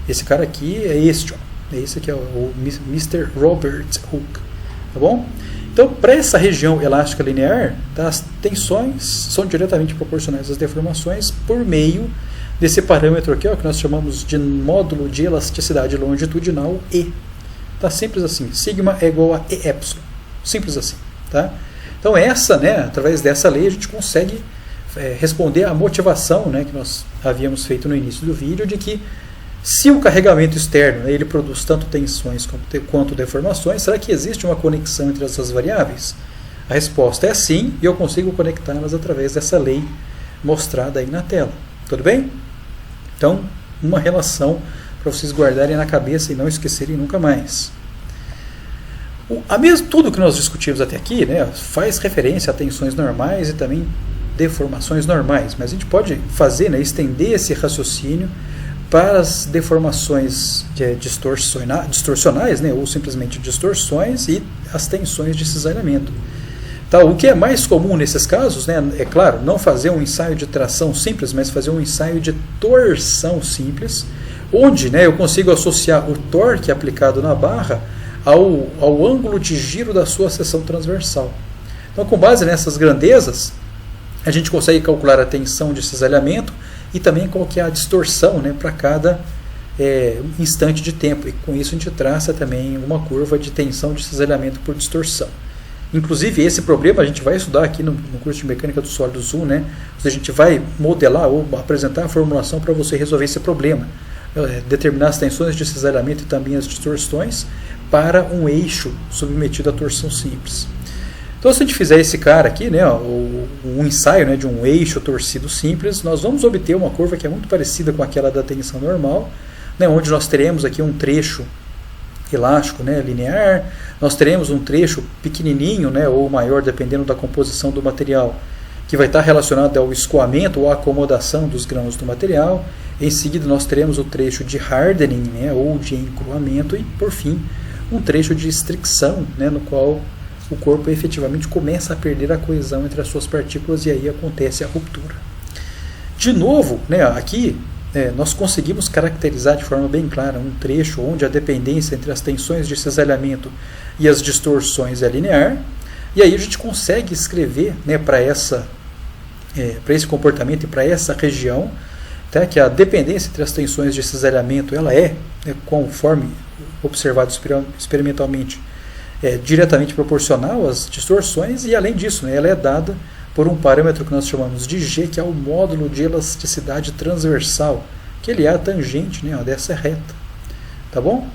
Esse cara aqui é este, ó. Esse aqui é o Mr. Robert Hooke, tá bom? Então, para essa região elástica linear, tá, as tensões são diretamente proporcionais às deformações por meio desse parâmetro aqui, ó, que nós chamamos de módulo de elasticidade longitudinal E. Tá simples assim, sigma é igual a E epsilon, simples assim, tá? Então essa, né, através dessa lei a gente consegue responder à motivação, né, que nós havíamos feito no início do vídeo, de que se o carregamento externo, né, ele produz tanto tensões quanto deformações, será que existe uma conexão entre essas variáveis? A resposta é sim, e eu consigo conectá-las através dessa lei mostrada aí na tela. Tudo bem? Então, uma relação para vocês guardarem na cabeça e não esquecerem nunca mais. Tudo que nós discutimos até aqui, né, faz referência a tensões normais e também deformações normais, mas a gente pode fazer, né, estender esse raciocínio para as deformações distorcionais, né, ou simplesmente distorções, e as tensões de cisalhamento. Tá, o que é mais comum nesses casos, né, é claro, não fazer um ensaio de tração simples, mas fazer um ensaio de torção simples, onde, né, eu consigo associar o torque aplicado na barra ao ângulo de giro da sua seção transversal. Então, com base nessas grandezas, a gente consegue calcular a tensão de cisalhamento e também qual que é a distorção, né, para cada instante de tempo. E com isso a gente traça também uma curva de tensão de cisalhamento por distorção. Inclusive esse problema a gente vai estudar aqui no curso de Mecânica dos Sólidos 1, né? A gente vai modelar ou apresentar a formulação para você resolver esse problema. Determinar as tensões de cisalhamento e também as distorções para um eixo submetido à torção simples. Então, se a gente fizer esse cara aqui, né, um ensaio, né, de um eixo torcido simples, nós vamos obter uma curva que é muito parecida com aquela da tensão normal, né, onde nós teremos aqui um trecho elástico, né, linear, nós teremos um trecho pequenininho, né, ou maior, dependendo da composição do material, que vai estar relacionado ao escoamento ou à acomodação dos grãos do material. Em seguida, nós teremos o trecho de hardening, né, ou de encruamento, e, por fim, um trecho de estricção, né, no qual o corpo efetivamente começa a perder a coesão entre as suas partículas e aí acontece a ruptura. De novo, né, aqui nós conseguimos caracterizar de forma bem clara um trecho onde a dependência entre as tensões de cisalhamento e as distorções é linear, e aí a gente consegue escrever, né, para esse comportamento e para essa região, tá, que a dependência entre as tensões de cisalhamento ela conforme observado experimentalmente, diretamente proporcional às distorções, e além disso, né, ela é dada por um parâmetro que nós chamamos de G, que é o módulo de elasticidade transversal, que ele é a tangente, né, dessa reta. Tá bom?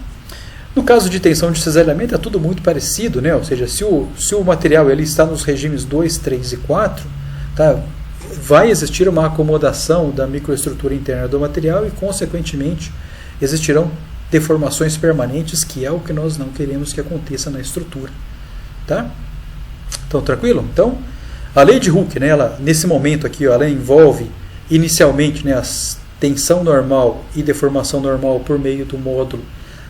No caso de tensão de cisalhamento é tudo muito parecido, né? Ou seja, se o material ele está nos regimes 2, 3 e 4, tá, vai existir uma acomodação da microestrutura interna do material e, consequentemente, existirão deformações permanentes, que é o que nós não queremos que aconteça na estrutura. Tá? Então, tranquilo? Então, a lei de Hooke, né, nesse momento aqui, ela envolve inicialmente, né, a tensão normal e deformação normal por meio do módulo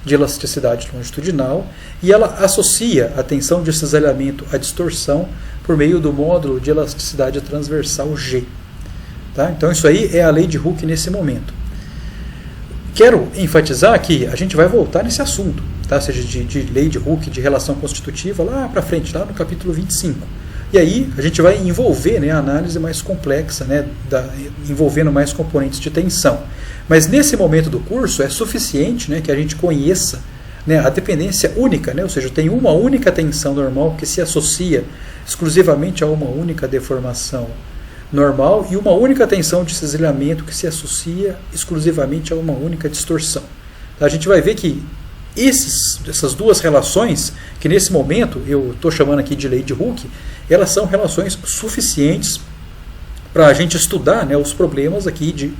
de elasticidade longitudinal, e ela associa a tensão de cisalhamento à distorção por meio do módulo de elasticidade transversal G. Tá? Então, isso aí é a lei de Hooke nesse momento. Quero enfatizar que a gente vai voltar nesse assunto, tá? Ou seja, de lei de Hooke, de relação constitutiva, lá para frente, lá no capítulo 25. E aí a gente vai envolver, né, a análise mais complexa, né, envolvendo mais componentes de tensão. Mas nesse momento do curso é suficiente, né, que a gente conheça, né, a dependência única, né, ou seja, tem uma única tensão normal que se associa exclusivamente a uma única deformação normal e uma única tensão de cisalhamento que se associa exclusivamente a uma única distorção. A gente vai ver que essas duas relações, que nesse momento eu estou chamando aqui de lei de Hooke, elas são relações suficientes para a gente estudar, né, os problemas aqui de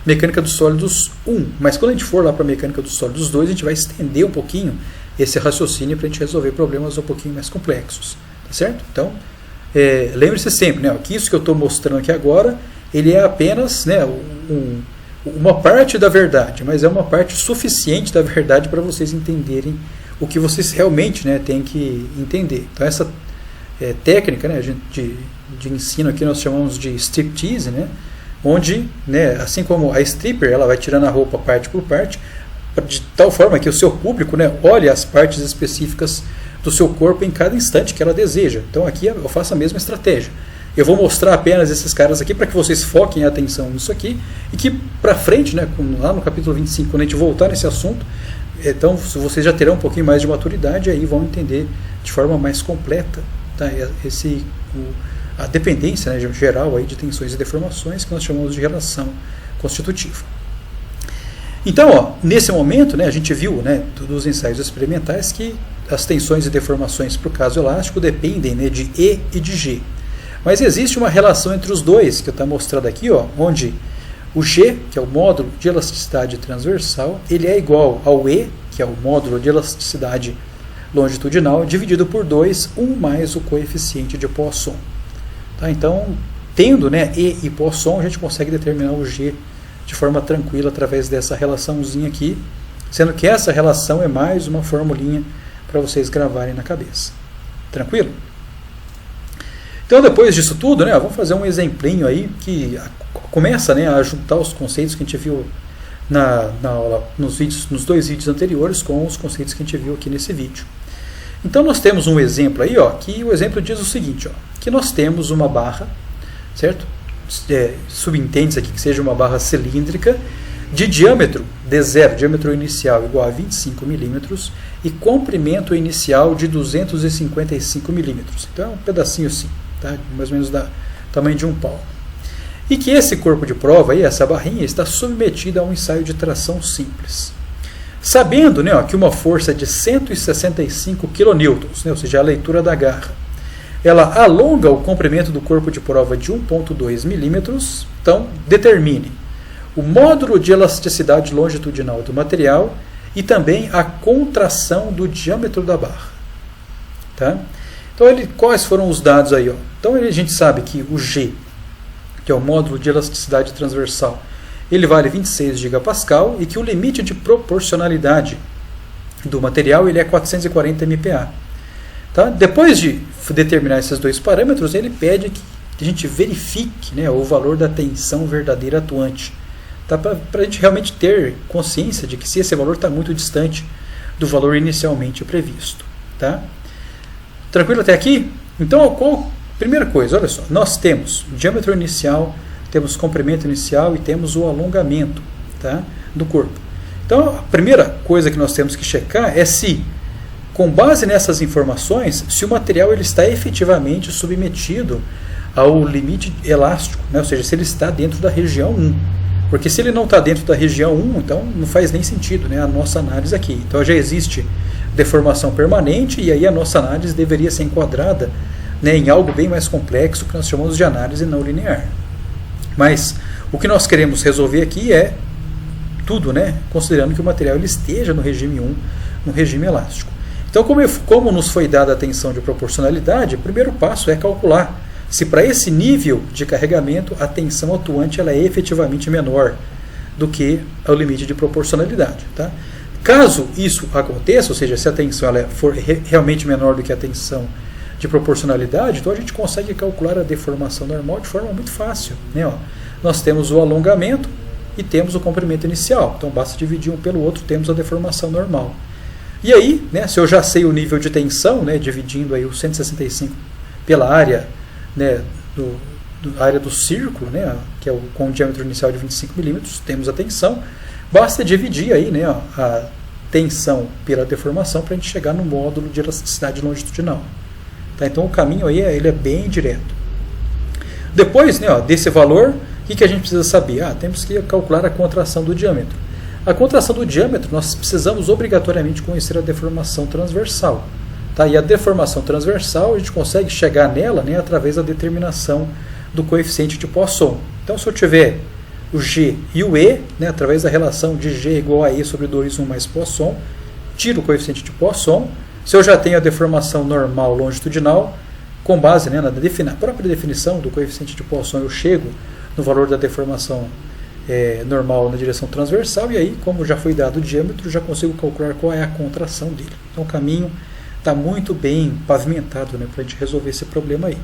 Mecânica dos Sólidos 1. Mas quando a gente for lá para a Mecânica dos Sólidos 2, a gente vai estender um pouquinho esse raciocínio para a gente resolver problemas um pouquinho mais complexos. Tá certo? Então, lembre-se sempre, né, que isso que eu estou mostrando aqui agora, ele é apenas, né, uma parte da verdade, mas é uma parte suficiente da verdade para vocês entenderem o que vocês realmente, né, têm que entender. Então, técnica, né, de ensino aqui nós chamamos de striptease, né, onde, né, assim como a stripper, ela vai tirando a roupa parte por parte, de tal forma que o seu público, né, olhe as partes específicas do seu corpo em cada instante que ela deseja. Então aqui eu faço a mesma estratégia. Eu vou mostrar apenas esses caras aqui para que vocês foquem a atenção nisso aqui e que para frente, né, lá no capítulo 25, quando a gente voltar nesse assunto, então vocês já terão um pouquinho mais de maturidade e aí vão entender de forma mais completa, tá, a dependência, né, geral aí de tensões e deformações que nós chamamos de relação constitutiva. Então, ó, nesse momento, né, a gente viu, né, dos ensaios experimentais que as tensões e deformações para o caso elástico dependem, né, de E e de G. Mas existe uma relação entre os dois, que está mostrado aqui, ó, onde o G, que é o módulo de elasticidade transversal, ele é igual ao E, que é o módulo de elasticidade longitudinal, dividido por 2, 1 mais o coeficiente de Poisson. Tá? Então, tendo, né, E e Poisson, a gente consegue determinar o G de forma tranquila através dessa relaçãozinha aqui, sendo que essa relação é mais uma formulinha para vocês gravarem na cabeça. Tranquilo? Então, depois disso tudo, né, vamos fazer um exemplinho aí que começa, né, a juntar os conceitos que a gente viu na aula, nos 2 vídeos anteriores com os conceitos que a gente viu aqui nesse vídeo. Então, nós temos um exemplo aí, ó, que o exemplo diz o seguinte, ó, que nós temos uma barra, certo? Subentende-se aqui que seja uma barra cilíndrica de diâmetro D0, diâmetro inicial igual a 25 milímetros e comprimento inicial de 255 milímetros. Então, é um pedacinho assim. Tá? Mais ou menos do tamanho de um palmo. E que esse corpo de prova, aí, essa barrinha, está submetida a um ensaio de tração simples. Sabendo, né, ó, que uma força de 165 kN, né, ou seja, a leitura da garra, ela alonga o comprimento do corpo de prova de 1,2 milímetros, então determine o módulo de elasticidade longitudinal do material e também a contração do diâmetro da barra. Tá? Então, quais foram os dados aí? Ó? Então, a gente sabe que o G, que é o módulo de elasticidade transversal, ele vale 26 gigapascal e que o limite de proporcionalidade do material ele é 440 MPa. Tá? Depois de determinar esses dois parâmetros, ele pede que a gente verifique, né, o valor da tensão verdadeira atuante. Tá? Para a gente realmente ter consciência de que se esse valor está muito distante do valor inicialmente previsto. Tá? Tranquilo até aqui? Então, primeira coisa, olha só, nós temos o diâmetro inicial, temos comprimento inicial e temos o alongamento, tá, do corpo. Então, a primeira coisa que nós temos que checar é se, com base nessas informações, se o material ele está efetivamente submetido ao limite elástico, né, ou seja, se ele está dentro da região 1. Porque se ele não está dentro da região 1, então não faz nem sentido, né, a nossa análise aqui. Então já existe deformação permanente e aí a nossa análise deveria ser enquadrada, né, em algo bem mais complexo que nós chamamos de análise não linear. Mas o que nós queremos resolver aqui é tudo, né, considerando que o material ele esteja no regime 1, no regime elástico. Então, como nos foi dada a tensão de proporcionalidade, o primeiro passo é calcular se para esse nível de carregamento a tensão atuante ela é efetivamente menor do que o limite de proporcionalidade. Tá? Caso isso aconteça, ou seja, se a tensão ela for realmente menor do que a tensão de proporcionalidade, então a gente consegue calcular a deformação normal de forma muito fácil. Né? Ó, nós temos o alongamento e temos o comprimento inicial. Então basta dividir um pelo outro, temos a deformação normal. E aí, né, se eu já sei o nível de tensão, né, dividindo aí o 165 pela área, né, área do círculo, né, que é com o diâmetro inicial de 25 milímetros, temos a tensão. Basta dividir aí, né, a tensão pela deformação para a gente chegar no módulo de elasticidade longitudinal. Tá? Então o caminho aí ele é bem direto. Depois, né, desse valor, o que a gente precisa saber? Temos que calcular a contração do diâmetro. A contração do diâmetro, nós precisamos obrigatoriamente conhecer a deformação transversal. Tá? E a deformação transversal, a gente consegue chegar nela, né, através da determinação do coeficiente de Poisson. Então, se eu tiver o G e o E, né, através da relação de G igual a E sobre 2, 1 mais Poisson, tiro o coeficiente de Poisson. Se eu já tenho a deformação normal longitudinal, com base, né, na própria definição do coeficiente de Poisson, eu chego no valor da deformação normal na direção transversal, e aí, como já foi dado o diâmetro, já consigo calcular qual é a contração dele. Então o caminho está muito bem pavimentado, né, para a gente resolver esse problema aí.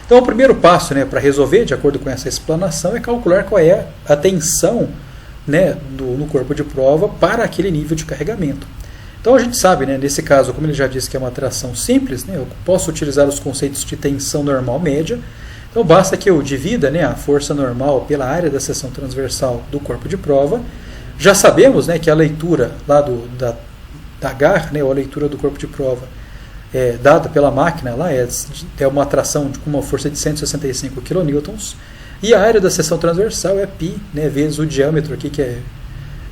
Então o primeiro passo, né, para resolver, de acordo com essa explanação, é calcular qual é a tensão, né, no corpo de prova para aquele nível de carregamento. Então a gente sabe, né, nesse caso, como ele já disse que é uma tração simples, né, eu posso utilizar os conceitos de tensão normal média. Então basta que eu divida, né, a força normal pela área da seção transversal do corpo de prova. Já sabemos, né, que a leitura lá da garra, né, ou a leitura do corpo de prova dada pela máquina lá é uma tração com uma força de 165 kN, e a área da seção transversal é π, né, vezes o diâmetro aqui, que é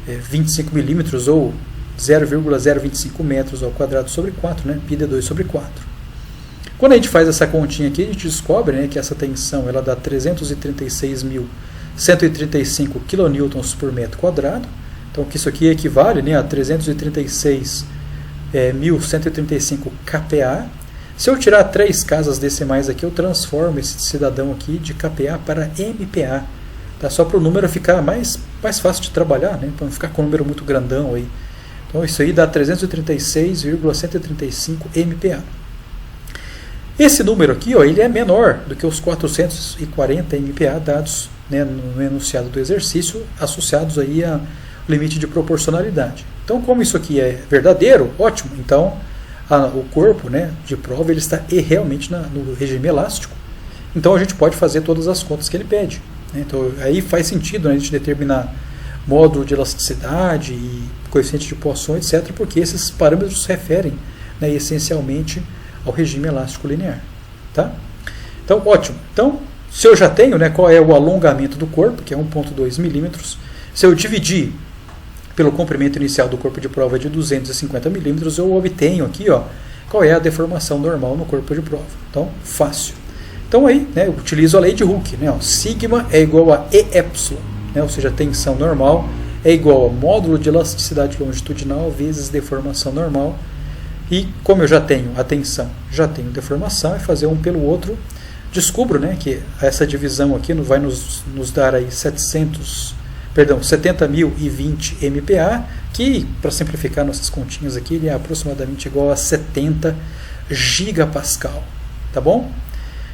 25 milímetros, ou 0,025 metros ao quadrado sobre 4, né, π de 2 sobre 4. Quando a gente faz essa continha aqui, a gente descobre, né, que essa tensão ela dá 336.135 kN por metro quadrado. Então, que isso aqui equivale, né, a 336.135 kPa. Se eu tirar 3 casas decimais aqui, eu transformo esse cidadão aqui de kPa para MPa. Tá? Só para o número ficar mais fácil de trabalhar, né, para não ficar com um número muito grandão aí. Então, isso aí dá 336,135 MPa. Esse número aqui, ó, ele é menor do que os 440 MPa dados, né, no enunciado do exercício, associados aí ao limite de proporcionalidade. Então, como isso aqui é verdadeiro, ótimo. Então, o corpo, né, de prova ele está realmente no regime elástico. Então, a gente pode fazer todas as contas que ele pede. Né? Então, aí faz sentido, né, a gente determinar módulo de elasticidade e coeficiente de Poisson, etc., porque esses parâmetros se referem, né, essencialmente ao regime elástico linear. Tá? Então, ótimo. Então, se eu já tenho, né, qual é o alongamento do corpo, que é 1,2 milímetros, se eu dividir pelo comprimento inicial do corpo de prova de 250 milímetros, eu obtenho aqui, ó, qual é a deformação normal no corpo de prova. Então, fácil. Então, aí, né, eu utilizo a lei de Hooke. Né, ó, sigma é igual a E epsilon, né, ou seja, a tensão normal é igual a módulo de elasticidade longitudinal vezes deformação normal. E como eu já tenho a tensão, já tenho deformação, é fazer um pelo outro. Descubro, né, que essa divisão aqui vai nos dar aí 70.020 MPa, que, para simplificar nossas continhas aqui, ele é aproximadamente igual a 70 gigapascal. Tá bom?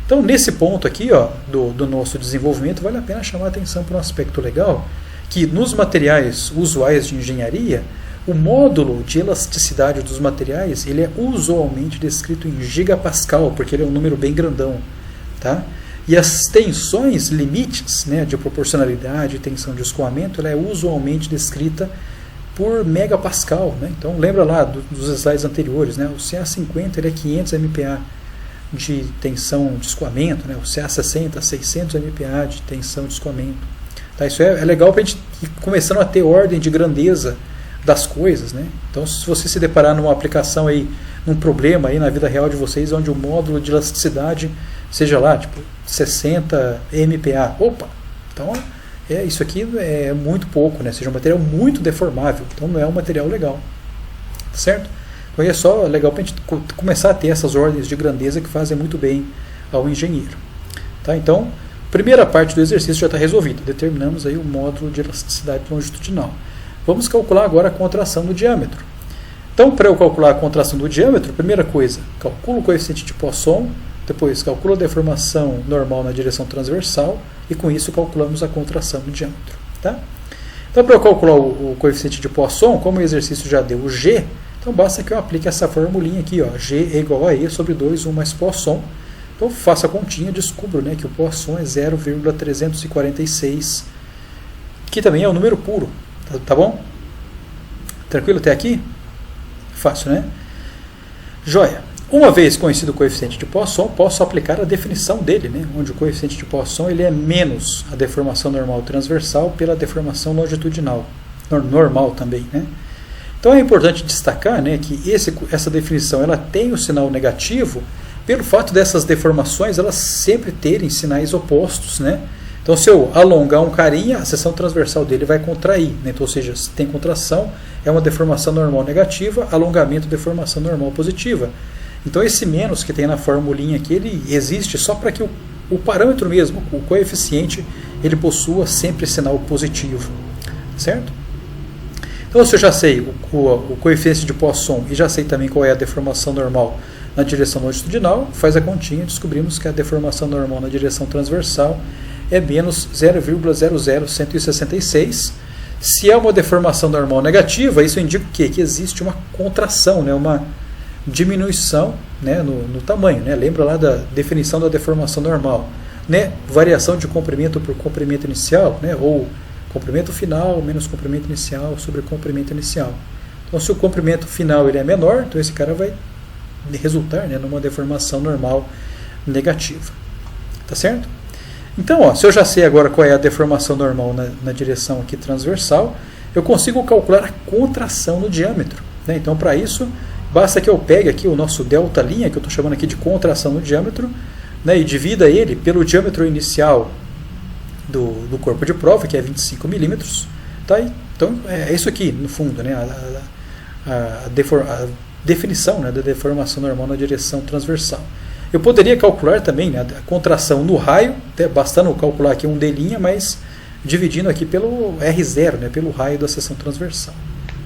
Então, nesse ponto aqui, ó, do nosso desenvolvimento, vale a pena chamar a atenção para um aspecto legal, que nos materiais usuais de engenharia, o módulo de elasticidade dos materiais ele é usualmente descrito em gigapascal, porque ele é um número bem grandão. Tá? E as tensões limites, né, de proporcionalidade e tensão de escoamento, ela é usualmente descrita por megapascal. Né? Então lembra lá dos slides anteriores, né? O CA50 ele é 500 MPa de tensão de escoamento, né? O CA60 600 MPa de tensão de escoamento. Tá? Isso é legal para a gente ir começando a ter ordem de grandeza das coisas. Né? Então, se você se deparar numa aplicação aí, num problema aí na vida real de vocês, onde o módulo de elasticidade seja lá, tipo 60 MPa, opa, então isso aqui é muito pouco, né? Seja um material muito deformável, então não é um material legal, certo? Então é só legal para a gente começar a ter essas ordens de grandeza que fazem muito bem ao engenheiro. Tá? Então, primeira parte do exercício já está resolvida, determinamos aí o módulo de elasticidade longitudinal. Vamos calcular agora a contração do diâmetro. Então, para eu calcular a contração do diâmetro, primeira coisa, calculo o coeficiente de Poisson, depois calculo a deformação normal na direção transversal e com isso calculamos a contração do diâmetro. Tá? Então, para eu calcular o coeficiente de Poisson, como o exercício já deu o G, então basta que eu aplique essa formulinha aqui, ó, G é igual a E sobre 2, 1 mais Poisson. Então, faço a continha, descubro, né, que o Poisson é 0,346, que também é um número puro. Tá bom? Tranquilo até aqui? Fácil, né? Joia. Uma vez conhecido o coeficiente de Poisson, posso aplicar a definição dele, né? Onde o coeficiente de Poisson ele é menos a deformação normal transversal pela deformação longitudinal. Normal também, né? Então é importante destacar, né, que essa definição ela tem o sinal negativo pelo fato dessas deformações elas sempre terem sinais opostos, né? Então, se eu alongar um carinha, a seção transversal dele vai contrair. Né? Então, ou seja, se tem contração, é uma deformação normal negativa, alongamento, deformação normal positiva. Então, esse menos que tem na formulinha aqui, ele existe só para que o parâmetro mesmo, o coeficiente, ele possua sempre sinal positivo. Certo? Então, se eu já sei o coeficiente de Poisson e já sei também qual é a deformação normal na direção longitudinal, faz a continha e descobrimos que a deformação normal na direção transversal é menos 0,00166. Se é uma deformação normal negativa, isso indica o quê? Que existe uma contração, né? Uma diminuição, né? no tamanho. Né? Lembra lá da definição da deformação normal. Né? Variação de comprimento por comprimento inicial, né? Ou comprimento final menos comprimento inicial sobre comprimento inicial. Então, se o comprimento final ele é menor, então esse cara vai resultar, né, numa deformação normal negativa. Tá certo? Então, ó, se eu já sei agora qual é a deformação normal na direção aqui transversal, eu consigo calcular a contração no diâmetro. Né? Então, para isso, basta que eu pegue aqui o nosso delta linha, que eu estou chamando aqui de contração no diâmetro, né, e divida ele pelo diâmetro inicial do corpo de prova, que é 25 milímetros. Tá? Então, é isso aqui, no fundo, né, a definição, né, da deformação normal na direção transversal. Eu poderia calcular também, né, a contração no raio, bastando calcular aqui um D', mas dividindo aqui pelo R0, né, pelo raio da seção transversal.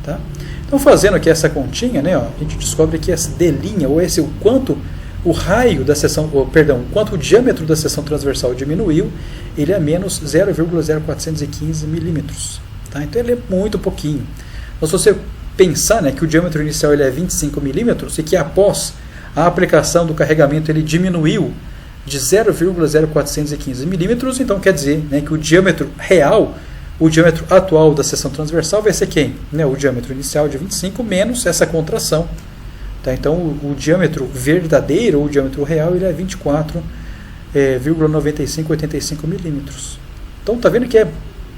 Tá? Então, fazendo aqui essa continha, né, ó, a gente descobre que esse D', ou o quanto o raio da seção, o quanto o diâmetro da seção transversal diminuiu, ele é menos 0,0415 milímetros. Tá? Então, ele é muito pouquinho. Então, se você pensar, né, que o diâmetro inicial ele é 25 milímetros e que após a aplicação do carregamento ele diminuiu de 0,0415 milímetros, então quer dizer, né, que o diâmetro real, o diâmetro atual da seção transversal vai ser quem? Né, o diâmetro inicial de 25 menos essa contração. Tá? Então o diâmetro verdadeiro, ou o diâmetro real, ele é 24,9585 milímetros. Então está vendo que é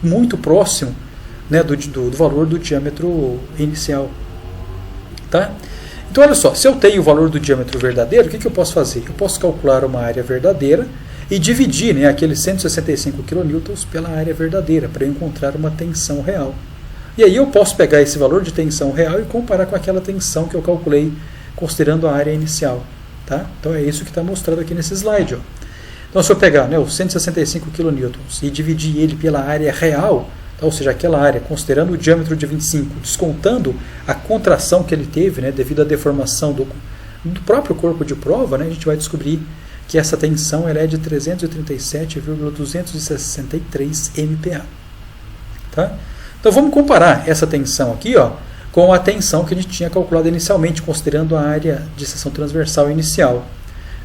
muito próximo, né, do valor do diâmetro inicial. Tá? Então, olha só, se eu tenho o valor do diâmetro verdadeiro, o que eu posso fazer? Eu posso calcular uma área verdadeira e dividir, né, aqueles 165 kN pela área verdadeira, para eu encontrar uma tensão real. E aí eu posso pegar esse valor de tensão real e comparar com aquela tensão que eu calculei, considerando a área inicial. Tá? Então, é isso que está mostrado aqui nesse slide. Ó. Então, se eu pegar, né, os 165 kN e dividir ele pela área real, ou seja, aquela área, considerando o diâmetro de 25, descontando a contração que ele teve, né, devido à deformação do próprio corpo de prova, né, a gente vai descobrir que essa tensão ela é de 337,263 MPa. Tá? Então vamos comparar essa tensão aqui, ó, com a tensão que a gente tinha calculado inicialmente, considerando a área de seção transversal inicial.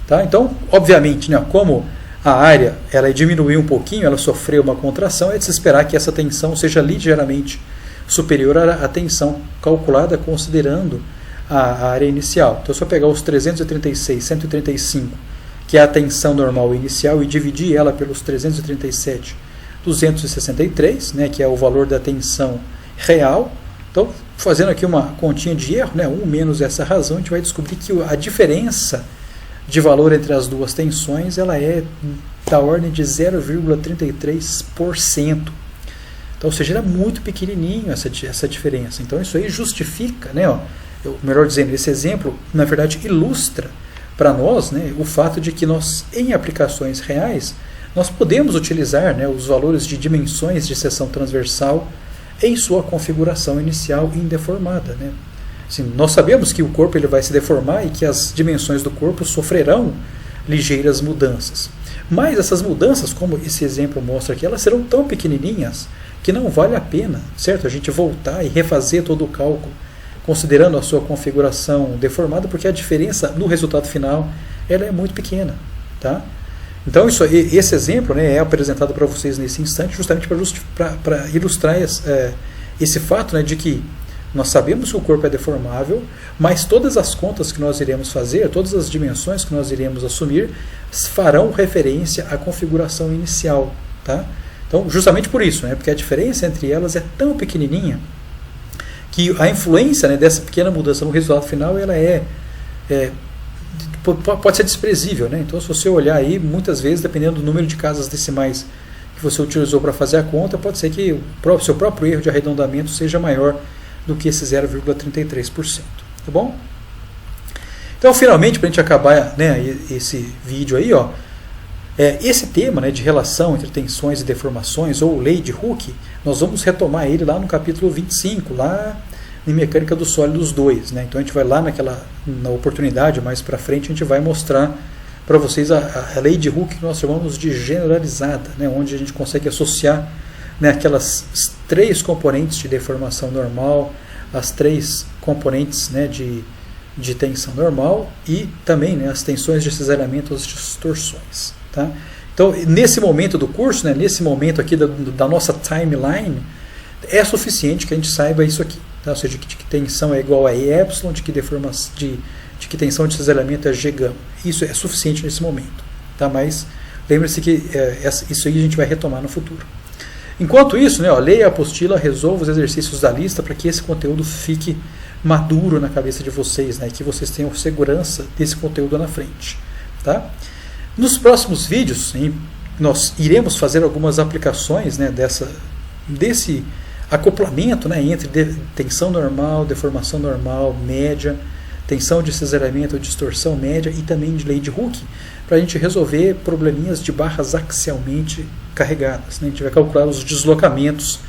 Tá? Então, obviamente, né, como a área ela diminuiu um pouquinho, ela sofreu uma contração, é de se esperar que essa tensão seja ligeiramente superior à tensão calculada considerando a área inicial. Então, se eu pegar os 336,135, que é a tensão normal inicial, e dividir ela pelos 337,263, né, que é o valor da tensão real, então, fazendo aqui uma continha de erro, né, 1 menos essa razão, a gente vai descobrir que a diferença de valor entre as duas tensões ela é da ordem de 0,33%. Então, ou seja, era muito pequenininho essa diferença. Então, isso aí justifica, né, ó, melhor dizendo, esse exemplo, na verdade, ilustra para nós, né, o fato de que nós, em aplicações reais, nós podemos utilizar, né, os valores de dimensões de seção transversal em sua configuração inicial indeformada, né. Assim, nós sabemos que o corpo ele vai se deformar e que as dimensões do corpo sofrerão ligeiras mudanças. Mas essas mudanças, como esse exemplo mostra aqui, elas serão tão pequenininhas que não vale a pena, certo? A gente voltar e refazer todo o cálculo, considerando a sua configuração deformada, porque a diferença no resultado final ela é muito pequena. Tá? Então esse exemplo, né, é apresentado para vocês nesse instante justamente para ilustrar esse fato, né, de que nós sabemos que o corpo é deformável, mas todas as contas que nós iremos fazer, todas as dimensões que nós iremos assumir, farão referência à configuração inicial. Tá? Então, justamente por isso, né, porque a diferença entre elas é tão pequenininha que a influência, né, dessa pequena mudança no resultado final ela pode ser desprezível. Né? Então, se você olhar aí, muitas vezes, dependendo do número de casas decimais que você utilizou para fazer a conta, pode ser que o seu próprio erro de arredondamento seja maior do que esse 0,33%. Tá bom? Então, finalmente, para a gente acabar, né, esse vídeo aí, ó, esse tema, né, de relação entre tensões e deformações, ou lei de Hooke, nós vamos retomar ele lá no capítulo 25, lá em Mecânica dos Sólidos 2. Né? Então a gente vai lá na oportunidade, mais para frente, a gente vai mostrar para vocês a lei de Hooke que nós chamamos de generalizada, né? Onde a gente consegue associar, né, aquelas 3 componentes de deformação normal, as 3 componentes, né, de tensão normal e também, né, as tensões de cisalhamento, as distorções. Tá? Então, nesse momento do curso, né, nesse momento aqui da nossa timeline, é suficiente que a gente saiba isso aqui. Tá? Ou seja, de que tensão é igual a E epsilon, de que tensão de cisalhamento é G gama. Isso é suficiente nesse momento. Tá? Mas lembre-se que isso aí a gente vai retomar no futuro. Enquanto isso, né, leia a apostila, resolva os exercícios da lista para que esse conteúdo fique maduro na cabeça de vocês, né, e que vocês tenham segurança desse conteúdo na frente. Tá? Nos próximos vídeos, nós iremos fazer algumas aplicações, né, desse acoplamento, né, entre tensão normal, deformação normal, média, tensão de cisalhamento, distorção média e também de lei de Hooke, para a gente resolver probleminhas de barras axialmente carregadas. Né? A gente vai calcular os deslocamentos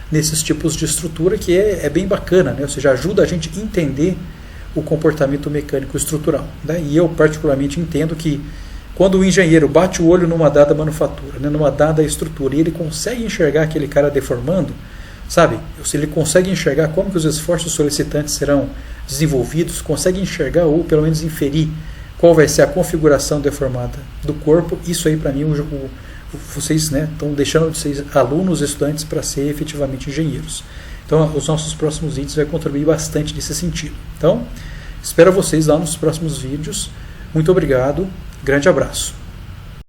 nesses tipos de estrutura, que é bem bacana, né? Ou seja, ajuda a gente a entender o comportamento mecânico estrutural. Né? E eu particularmente entendo que quando o engenheiro bate o olho numa dada manufatura, né, numa dada estrutura, e ele consegue enxergar aquele cara deformando, sabe? Se ele consegue enxergar como que os esforços solicitantes serão desenvolvidos, consegue enxergar ou pelo menos inferir qual vai ser a configuração deformada do corpo, isso aí para mim vocês, né, estão deixando de ser alunos, estudantes para ser efetivamente engenheiros. Então os nossos próximos vídeos vão contribuir bastante nesse sentido. Então espero vocês lá nos próximos vídeos. Muito obrigado, grande abraço.